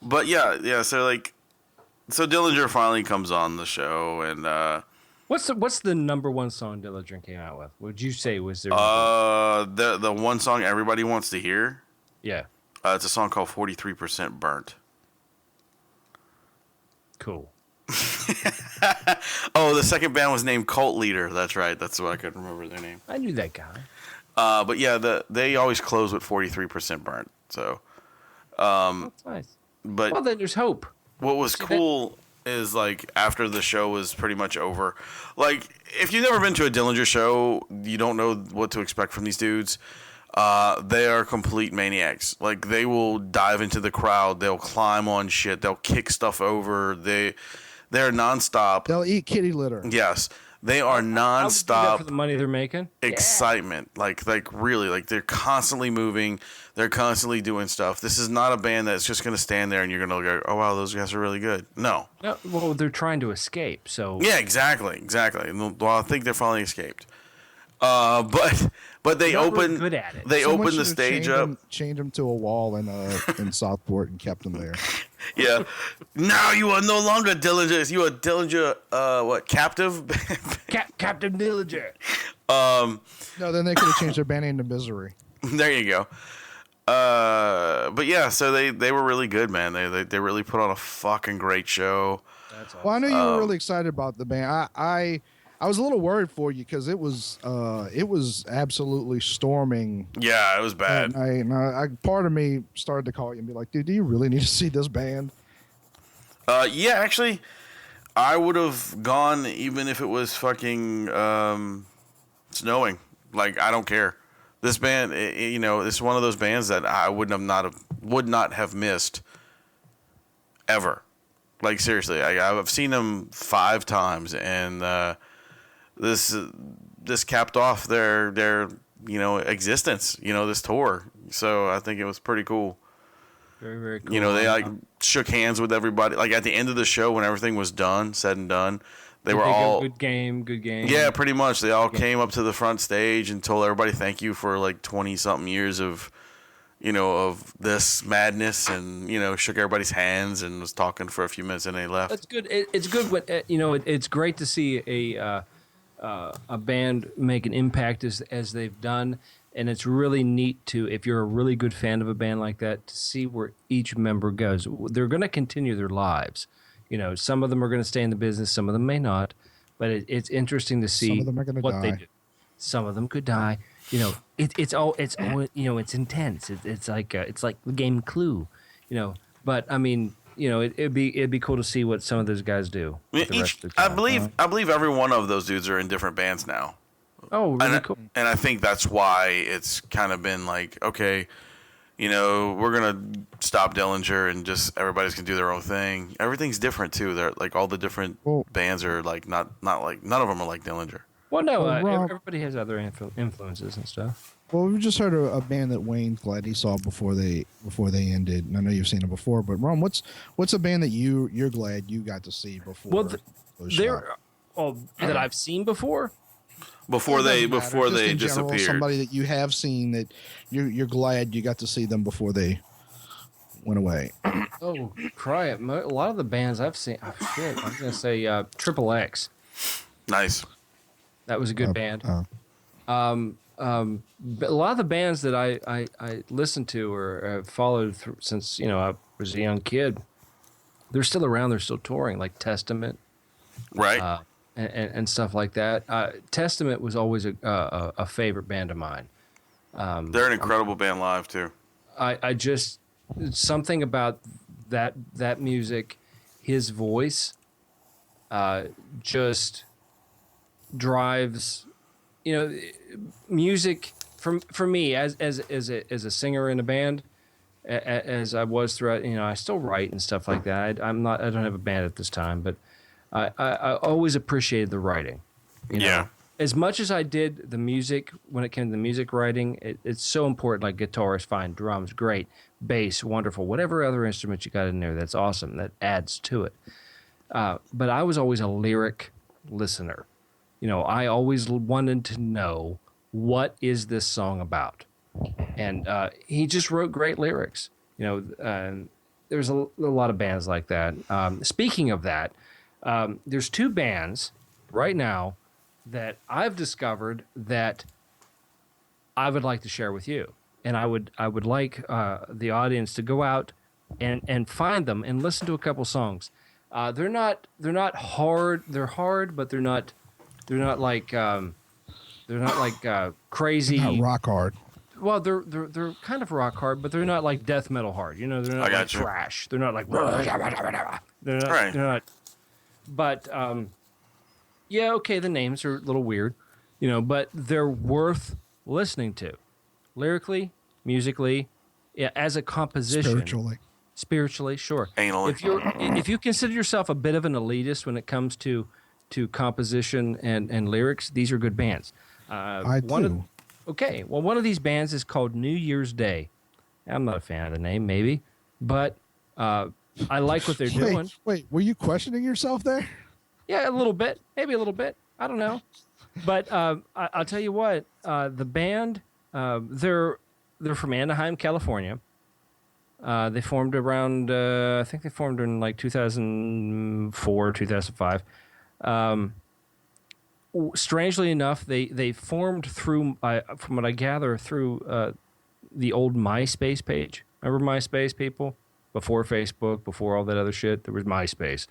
But yeah. So Dillinger finally comes on the show, and what's the number one song Dillinger came out with? Would you say was there? The one song everybody wants to hear. Yeah. It's a song called 43% Burnt. Cool. Oh, the second band was named Cult Leader. That's right. That's what I couldn't remember their name. I knew that guy. But yeah, they always close with 43% burnt. So, That's nice. But Well, then there's hope. what was cool is like after the show was pretty much over, like if you've never been to a Dillinger show, you don't know what to expect from these dudes. They are complete maniacs. Like they will dive into the crowd, they'll climb on shit, they'll kick stuff over. They're nonstop. They'll eat kitty litter. Yes. They are I would do that nonstop for the money they're making. excitement. Like really, like they're constantly moving. They're constantly doing stuff. This is not a band that's just going to stand there and you're going to go, oh, wow, those guys are really good. No. No, well, they're trying to escape. So Yeah, exactly. Well, I think they finally escaped. But they Not really open good at it. they Someone open the should have stage up. chained him to a wall in Southport and kept him there. Yeah. Now you are no longer Dillinger. You are Dillinger. Captive? Captain Dillinger. No, then they could have changed their band name to Misery. There you go. But yeah, so they were really good, man. They really put on a fucking great show. That's Well, I know you were really excited about the band. I was a little worried for you because it was absolutely storming. Yeah, it was bad. Part of me started to call you and be like, dude, do you really need to see this band? Yeah, actually, I would have gone even if it was fucking snowing. Like, I don't care. This band, this is one of those bands that I would not have missed ever. Like, seriously, I've seen them 5 times, and this capped off their existence, this tour. So I think it was pretty cool. very, very cool. They shook hands with everybody. Like at the end of the show, when everything was said and done, they were all good game. Yeah, pretty much. They all came up to the front stage and told everybody thank you for like 20-something years of this madness, and shook everybody's hands and was talking for a few minutes, and they left. That's good. It's good when it's great to see a band make an impact as they've done, and it's really neat if you're a really good fan of a band like that, to see where each member goes. They're going to continue their lives. Some of them are going to stay in the business, some of them may not, but it's interesting to see Some of them are gonna what they die. do. Some of them could die. It's intense. It's like the game Clue. But I mean, it'd be cool to see what some of those guys do. with the rest of the I time. believe every one of those dudes are in different bands now. Oh, really cool. And I think that's why it's kind of been like, okay, we're gonna stop Dillinger and just everybody's gonna do their own thing. Everything's different too. They're like all the different bands are like not like none of them are like Dillinger. Well, no, Rob- everybody has other influences and stuff. Well, we just heard a band that Wayne's glad he saw before they ended, and I know you've seen it before. But Ron, what's a band that you're glad you got to see before? Well, those they're shot? that I've seen before. Before It they doesn't matter. before Just they in general, disappeared. somebody that you have seen that you're glad you got to see them before they went away. Oh, cry it! A lot of the bands I've seen. Oh, shit, I was gonna say Triple X. Nice. That was a good band. But a lot of the bands that I listened to or have followed through since I was a young kid, they're still around. They're still touring, like Testament, Right. and stuff like that. Testament was always a favorite band of mine. They're an incredible band live too. I just something about that music, his voice, just drives, music for me as a singer in a band, as I was throughout. I still write and stuff like that. I don't have a band at this time, but I always appreciated the writing. Yeah. As much as I did the music, when it came to the music writing, it's so important. Like guitar is fine, drums great, bass wonderful, whatever other instrument you got in there, that's awesome. That adds to it. But I was always a lyric listener. I always wanted to know, what is this song about? And he just wrote great lyrics. There's a lot of bands like that. Speaking of that, there's two bands right now that I've discovered that I would like to share with you, and I would like the audience to go out and find them and listen to a couple songs. They're not hard. They're hard, but they're not like crazy. Not rock hard. Well, they're kind of rock hard, but they're not like death metal hard. They're not like thrash. They're not like they're not. But yeah, okay, the names are a little weird, but they're worth listening to, lyrically, musically, as a composition. Spiritually, sure. Anally. If you consider yourself a bit of an elitist when it comes to composition and lyrics, these are good bands. I do. Okay, well, one of these bands is called New Year's Day. I'm not a fan of the name, maybe, but I like what they're doing. Wait, were you questioning yourself there? Yeah, a little bit, maybe a little bit. I don't know, but I'll tell you what. The band, they're from Anaheim, California. They formed around, I think they formed in like 2004, 2005. Strangely enough, they formed through, from what I gather, through the old MySpace page. Remember MySpace, people? Before Facebook, before all that other shit, there was MySpace.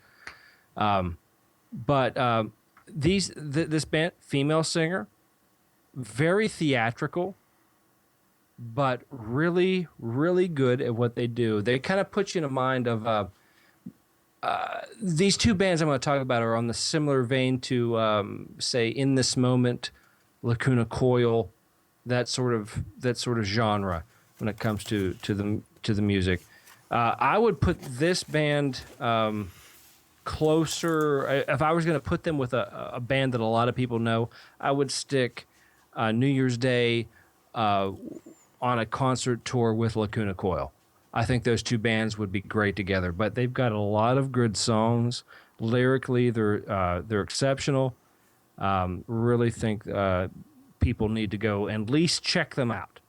But this band, female singer, very theatrical, but really, really good at what they do. They kind of put you in a mind of these two bands I'm going to talk about are on the similar vein to, say, In This Moment, Lacuna Coil, that sort of genre when it comes to the music. I would put this band closer. If I was going to put them with a band that a lot of people know, I would stick New Year's Day on a concert tour with Lacuna Coil. I think those two bands would be great together, but they've got a lot of good songs. Lyrically, they're exceptional. Really think people need to go and at least check them out.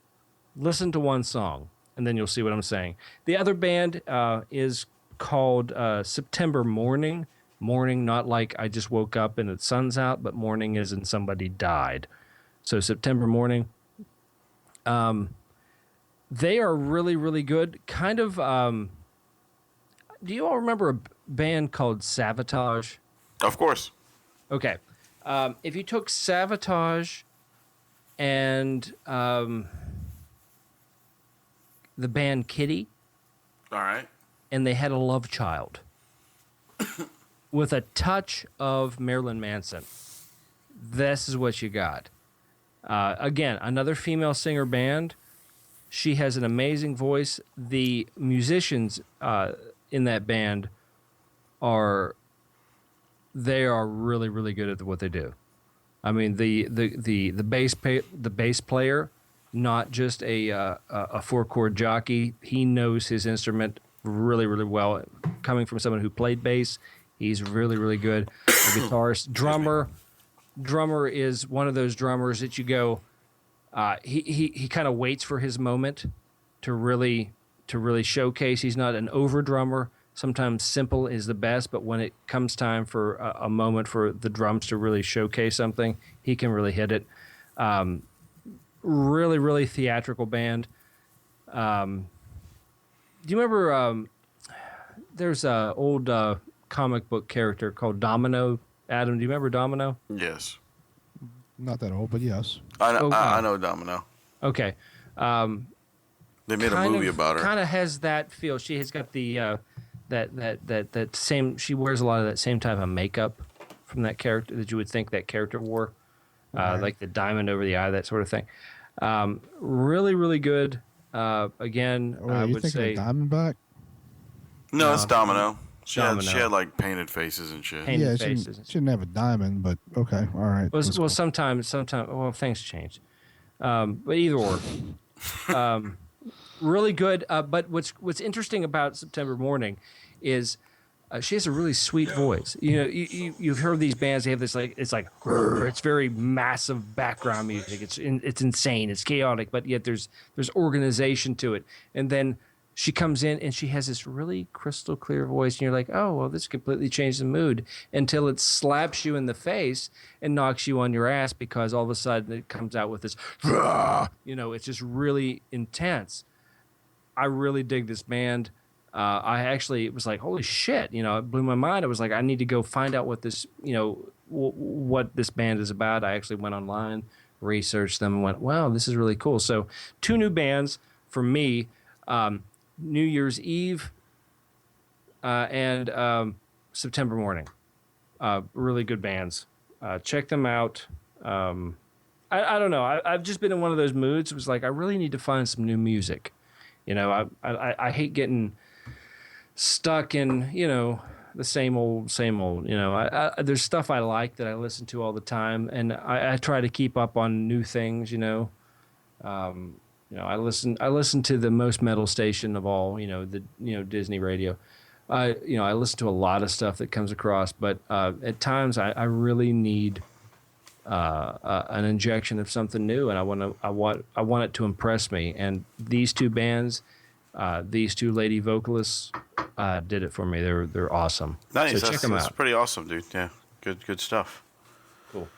Listen to one song, and then you'll see what I'm saying. The other band is called September Morning. Morning, not like I just woke up and the sun's out, but morning is in somebody died. So September Morning. They are really, really good. Kind of, do you all remember a band called Savatage? Of course. Okay. If you took Savatage and the band Kitty. All right. And they had a love child with a touch of Marilyn Manson. This is what you got. Again, another female singer band. She has an amazing voice. The musicians in that band are really, really good at what they do. I mean, the bass player, not just a 4-chord jockey. He knows his instrument really, really well. Coming from someone who played bass, he's really, really good. The guitarist, drummer is one of those drummers that you go. He kind of waits for his moment to really showcase. He's not an over drummer. Sometimes simple is the best, but when it comes time for a moment for the drums to really showcase something, he can really hit it. Really, really theatrical band. Do you remember? There's a old comic book character called Domino. Adam, do you remember Domino? Yes. Not that old, but yes. I know Domino. Okay. They made a movie about her. Kind of has that feel. She has got the that same. She wears a lot of that same type of makeup from that character that you would think that character wore, like the diamond over the eye, that sort of thing. Really, really good. Again, Wait, I you would thinking say of Diamondback? No, it's Domino. She Domino. had like painted faces and shit. Painted Yeah, faces. she didn't have a diamond, but okay, all right. Well, That's cool. sometimes, well, things change. But either or, really good. But what's interesting about September Morning is she has a really sweet voice. You know, you've heard these bands. They have this it's very massive background music. It's insane. It's chaotic, but yet there's organization to it. And then she comes in and she has this really crystal clear voice, and you're like, oh, well, this completely changed the mood, until it slaps you in the face and knocks you on your ass, because all of a sudden it comes out with this, you know, it's just really intense. I really dig this band. I actually was like, holy shit, you know, it blew my mind. I was like, I need to go find out what this, you know, what this band is about. I actually went online, researched them, and went, wow, this is really cool. So 2 new bands for me. New Year's Eve and September Morning. Really good bands. Check them out. I don't know. I've just been in one of those moods. It was like, I really need to find some new music. You know, I hate getting stuck in, you know, the same old, you know. There's stuff I like that I listen to all the time, and I try to keep up on new things, you know. You know, I listen to the most metal station of all, you know, Disney radio. You know, I listen to a lot of stuff that comes across, but at times I really need an injection of something new, and I want it to impress me. And these 2 bands, these 2 lady vocalists, did it for me. They're awesome. Nice. So check them that's out. pretty awesome, dude. Yeah, good stuff. Cool.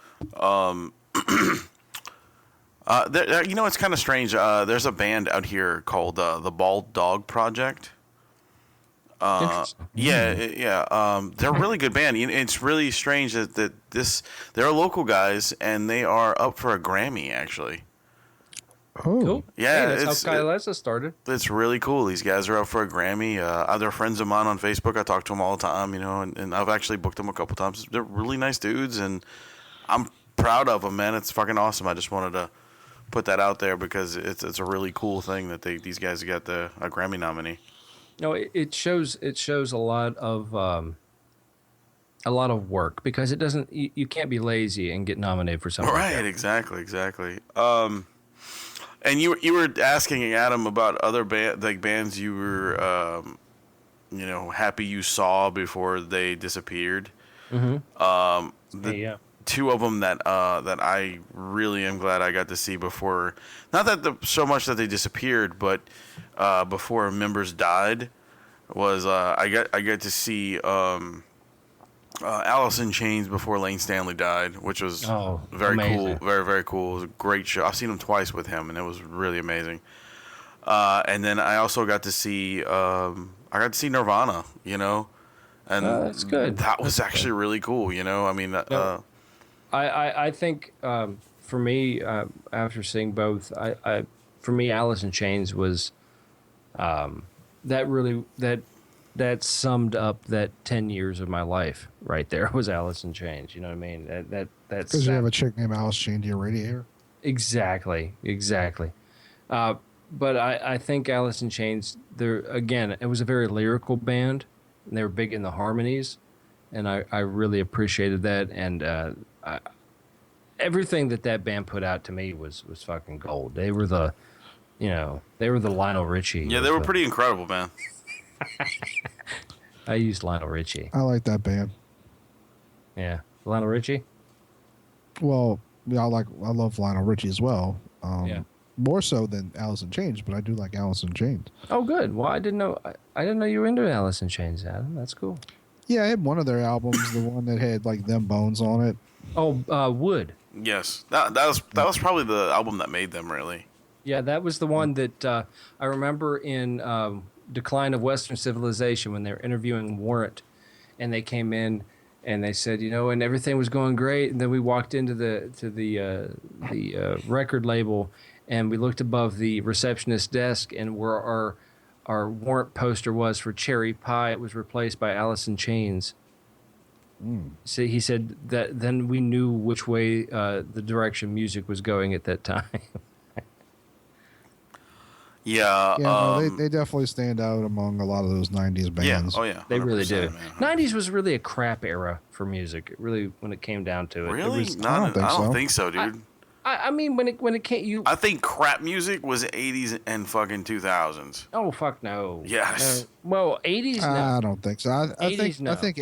You know, it's kind of strange. There's a band out here called the Bald Dog Project. Interesting. Yeah. They're a really good band. It's really strange that they're local guys, and they are up for a Grammy, actually. Oh, Cool. Yeah, Hey, that's how Kylesa started. It's really cool. These guys are up for a Grammy. They're friends of mine on Facebook. I talk to them all the time, you know, and I've actually booked them a couple times. They're really nice dudes, and I'm proud of them, man. It's fucking awesome. I just wanted to put that out there because it's a really cool thing that these guys got a Grammy nominee. No, it shows a lot of work, because it doesn't. You can't be lazy and get nominated for something. Right, like that. exactly. And you were asking Adam about other bands you were you know, happy you saw before they disappeared. Mm-hmm. Yeah. 2 of them that I really am glad I got to see before, not that so much that they disappeared, but before members died, was I got to see Alice in Chains before Lane Stanley died, which was very amazing. cool, very cool. It was a great show. I've seen him twice with him, and it was really amazing. And then I also got to see Nirvana, you know, and that's good. That was actually really cool, you know. I mean, I think for me, after seeing both, for me, Alice in Chains was that summed up that 10 years of my life right there. Was Alice in Chains. You know what I mean? That's because you have a chick named Alice chained to your radiator. Exactly. But I think Alice in Chains, it was a very lyrical band, and they were big in the harmonies, and I really appreciated that. And everything that band put out to me was fucking gold. They were the Lionel Richie. Yeah, they were pretty incredible, man. I used Lionel Richie. I like that band. Yeah, Lionel Richie. Well, yeah, I love Lionel Richie as well. Yeah. More so than Alice in Chains, but I do like Alice in Chains. Oh, good. Well, I didn't know you were into Alice in Chains, Adam. That's cool. Yeah, I had one of their albums, the one that had like them bones on it. Oh, Wood. Yes, that was probably the album that made them, really. Yeah, that was the one that I remember in Decline of Western Civilization, when they were interviewing Warrant, and they came in and they said, you know, and everything was going great, and then we walked into the record label, and we looked above the receptionist desk, and where our Warrant poster was for Cherry Pie, it was replaced by Alice in Chains. So he said that then we knew which way the direction music was going at that time. Yeah. Yeah, no, they definitely stand out among a lot of those 90s Yeah. bands. Oh yeah. They really do. 100%, 90s was really a crap era for music. It really, when it came down to it. Really? It was, I don't think so. dude. I mean, when it came, I think crap music was 80s and fucking 2000s. Oh fuck no. Yes. Well, 80s. No. I don't think so. I 80s, no. think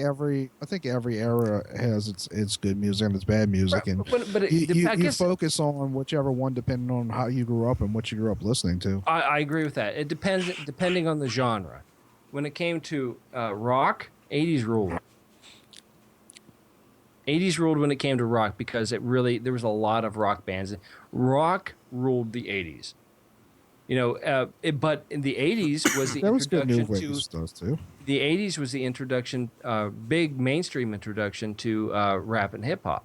every era has its good music and its bad music, and But it, you I guess focus on whichever one depending on how you grew up and what you grew up listening to. I agree with that. It depends depending on the genre. When it came to rock, 80s ruled. 80s ruled when it came to rock because there was a lot of rock bands. Rock ruled the 80s. You know, but in the 80s was the There was good new introduction wave stuff too. the 80s was the introduction, big mainstream introduction to rap and hip hop.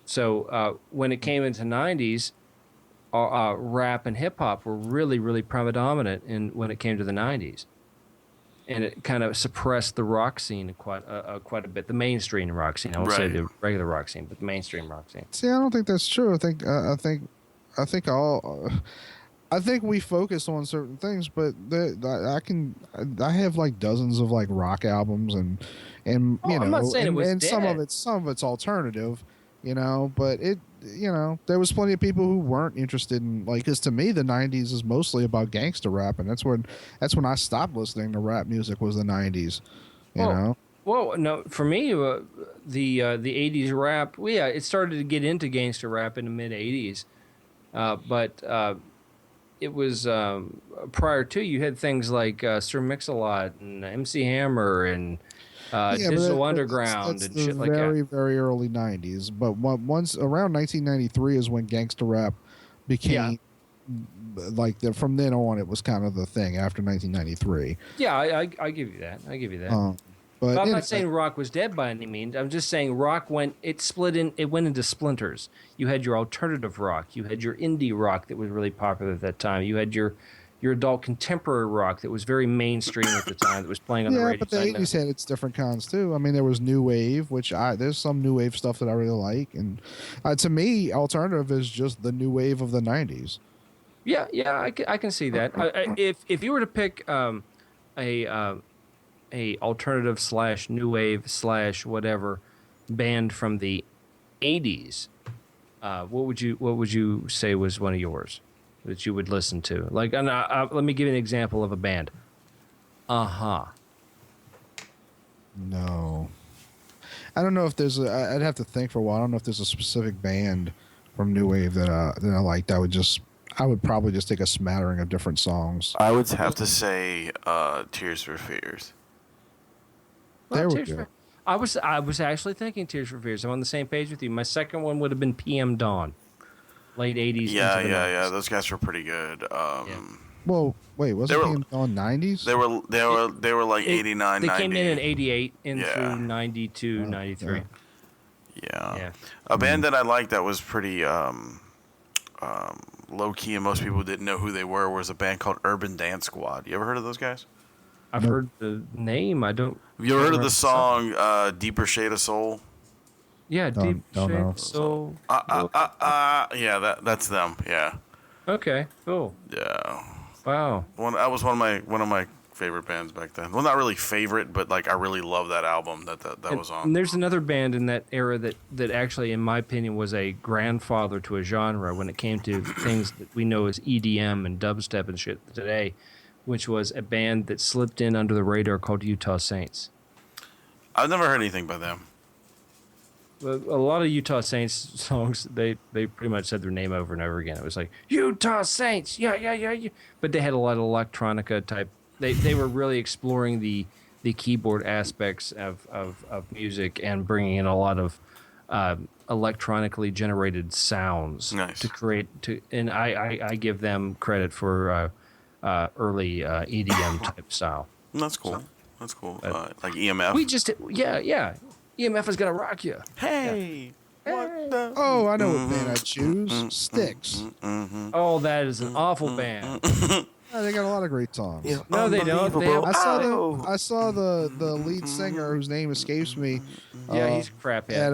So when it came into 90s, rap and hip hop were really, really predominant when it came to the 90s. And it kind of suppressed the rock scene quite a bit, the mainstream rock scene. I won't say the regular rock scene, but the mainstream rock scene. See, I don't think that's true. I think we focus on certain things, but I have like dozens of like rock albums and you know, I'm not saying it was and some dead. of it's alternative, you know, but there was plenty of people who weren't interested in, like, because to me the 90s is mostly about gangster rap, and that's when I stopped listening to rap music, was the 90s, you know. Well, no, for me, the 80s rap, it started to get into gangster rap in the mid 80s, but it was prior to, you had things like Sir Mix-a-Lot and MC Hammer and Digital Underground that's and shit like very, that. very early 90s. But once around 1993 is when gangster rap became like from then on, it was kind of the thing after 1993. Yeah, I give you that. But I'm not saying rock was dead by any means. I'm just saying rock went into splinters. You had your alternative rock. You had your indie rock that was really popular at that time. You had your adult contemporary rock that was very mainstream at the time, that was playing on the radio. Yeah, but the 80s had its different kinds too. I mean, there was new wave, there's some new wave stuff that I really like, and to me, alternative is just the new wave of the 90s. Yeah, I can see that. If you were to pick a alternative / new wave / whatever band from the 80s, what would you say was one of yours that you would listen to? Like, let me give you an example of a band. No, I don't know if there's I'd have to think for a while. I don't know if there's a specific band from new wave that I liked. I would probably just take a smattering of different songs. I would have to say Tears for Fears. There we Tears go. for- I was actually thinking Tears for Fears. I'm on the same page with you. My second one would have been PM Dawn, late 80s. Yeah, into the 90s. yeah. Those guys were pretty good. Well, wait, wasn't he on 90s? They were like 89, They 90. came in 88 and Yeah. through 92, 93. Yeah. A band that I liked that was pretty low key and most people didn't know who they were was a band called Urban Dance Squad. You ever heard of those guys? I've heard the name. I don't. Have you ever heard of the song Deeper Shade of Soul? Yeah, Deep don't know. Shade Soul. Yeah, that's them. Yeah. Okay, cool. Yeah. Wow. That was one of my favorite bands back then. Well, not really favorite, but like I really love that album that was on. And there's another band in that era that actually, in my opinion, was a grandfather to a genre when it came to things that we know as EDM and dubstep and shit today, which was a band that slipped in under the radar called Utah Saints. I've never heard anything by them. A lot of Utah Saints songs, they pretty much said their name over and over again. It was like, Utah Saints, yeah. But they had a lot of electronica type. They were really exploring the keyboard aspects of music and bringing in a lot of electronically generated sounds to create. And I give them credit for early EDM type style. That's cool. That's cool. Like EMF. We just, yeah. EMF is gonna rock you. Hey. What the? Oh, I know what band I'd choose. Styx. Oh, that is an awful band. They got a lot of great songs. Yeah, No, they don't. They unbelievable. have- I saw the lead singer whose name escapes me. Yeah, he's crap. At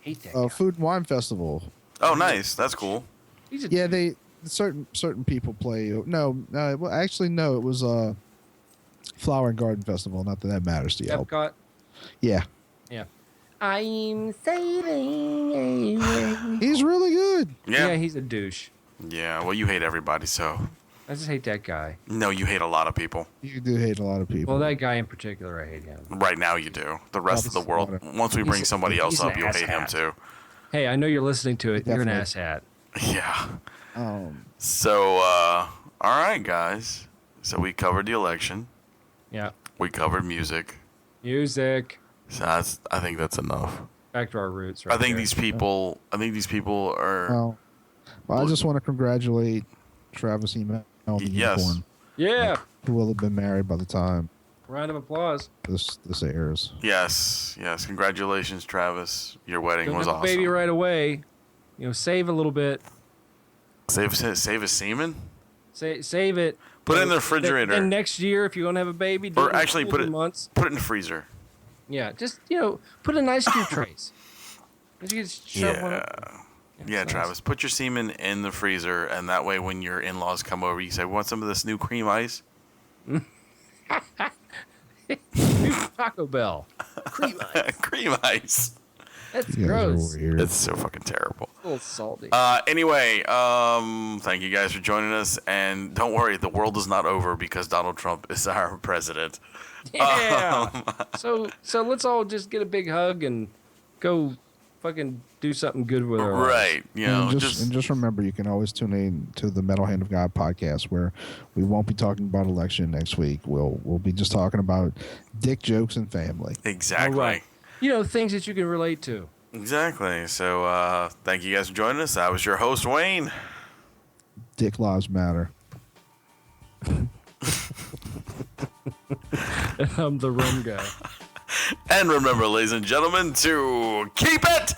Hate that guy. Food and Wine Festival. Oh, nice. That's cool. He's a Yeah, they certain people play. No, well, actually, no. It was Flower and Garden Festival. Not that matters to you. Epcot. Yeah, Yeah. I'm sailing away. he's really good. Yeah, he's a douche. Yeah, well, you hate everybody, so. I just hate that guy. No, you hate a lot of people. You do hate a lot of people. Well, that guy in particular, I hate him. Right now, you do. The rest of the world, once we bring somebody else he's an up, you'll hate him asshat. too. Hey, I know you're listening to it. You're an Definitely. asshat. Yeah. So, all right, guys. So we covered the election. Yeah. We covered music. Music. So I think that's enough. Back to our roots. Right I think there. these people. I think these people are. Well, I just want to congratulate Travis Email on the Yes. unicorn, Yeah. who will have been married by the time Round of applause. this airs. Yes. Congratulations, Travis. Your wedding Don't was have a awesome. baby right away. Save a little bit. Save a semen. Save it. Put it in the refrigerator. Then next year, if you're gonna have a baby, do Or it in actually, put 14 it months. put it in the freezer. Yeah, just put in ice cube trays. You just shove one Yeah. up. Yeah, it's Travis, put your semen in the freezer, and that way, when your in-laws come over, you say, "Want some of this new cream ice?" Taco Bell. Cream ice. Cream ice. That's You guys are gross. weird. It's so fucking terrible. A little salty. Anyway, thank you guys for joining us, and don't worry, the world is not over because Donald Trump is our president. Yeah. So let's all just get a big hug and go fucking do something good with our lives. Right? You know, and just remember, you can always tune in to the Metal Hand of God podcast, where we won't be talking about election next week. We'll be just talking about dick jokes and family. exactly. All right. Things that you can relate to. Exactly. So, thank you guys for joining us. I was your host, Wayne. Dick lives matter. I'm the rum guy. And remember, ladies and gentlemen, to keep it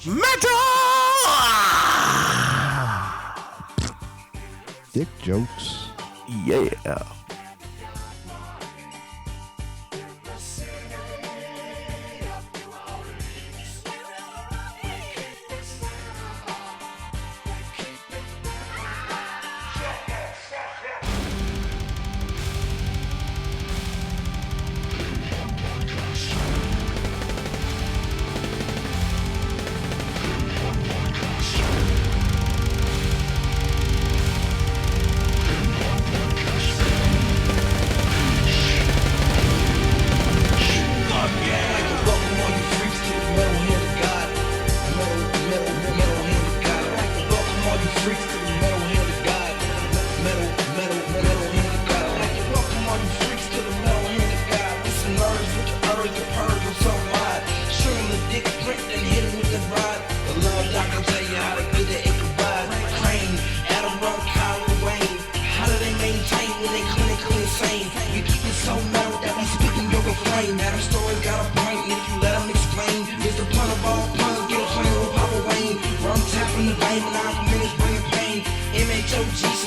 metal! Dick jokes. Yeah. Adam story got a point, and if you let him explain, it's the pun of all puns, get a plan with Papa Wayne. Rum tapping the vein, and 9 minutes bringing pain. MHOG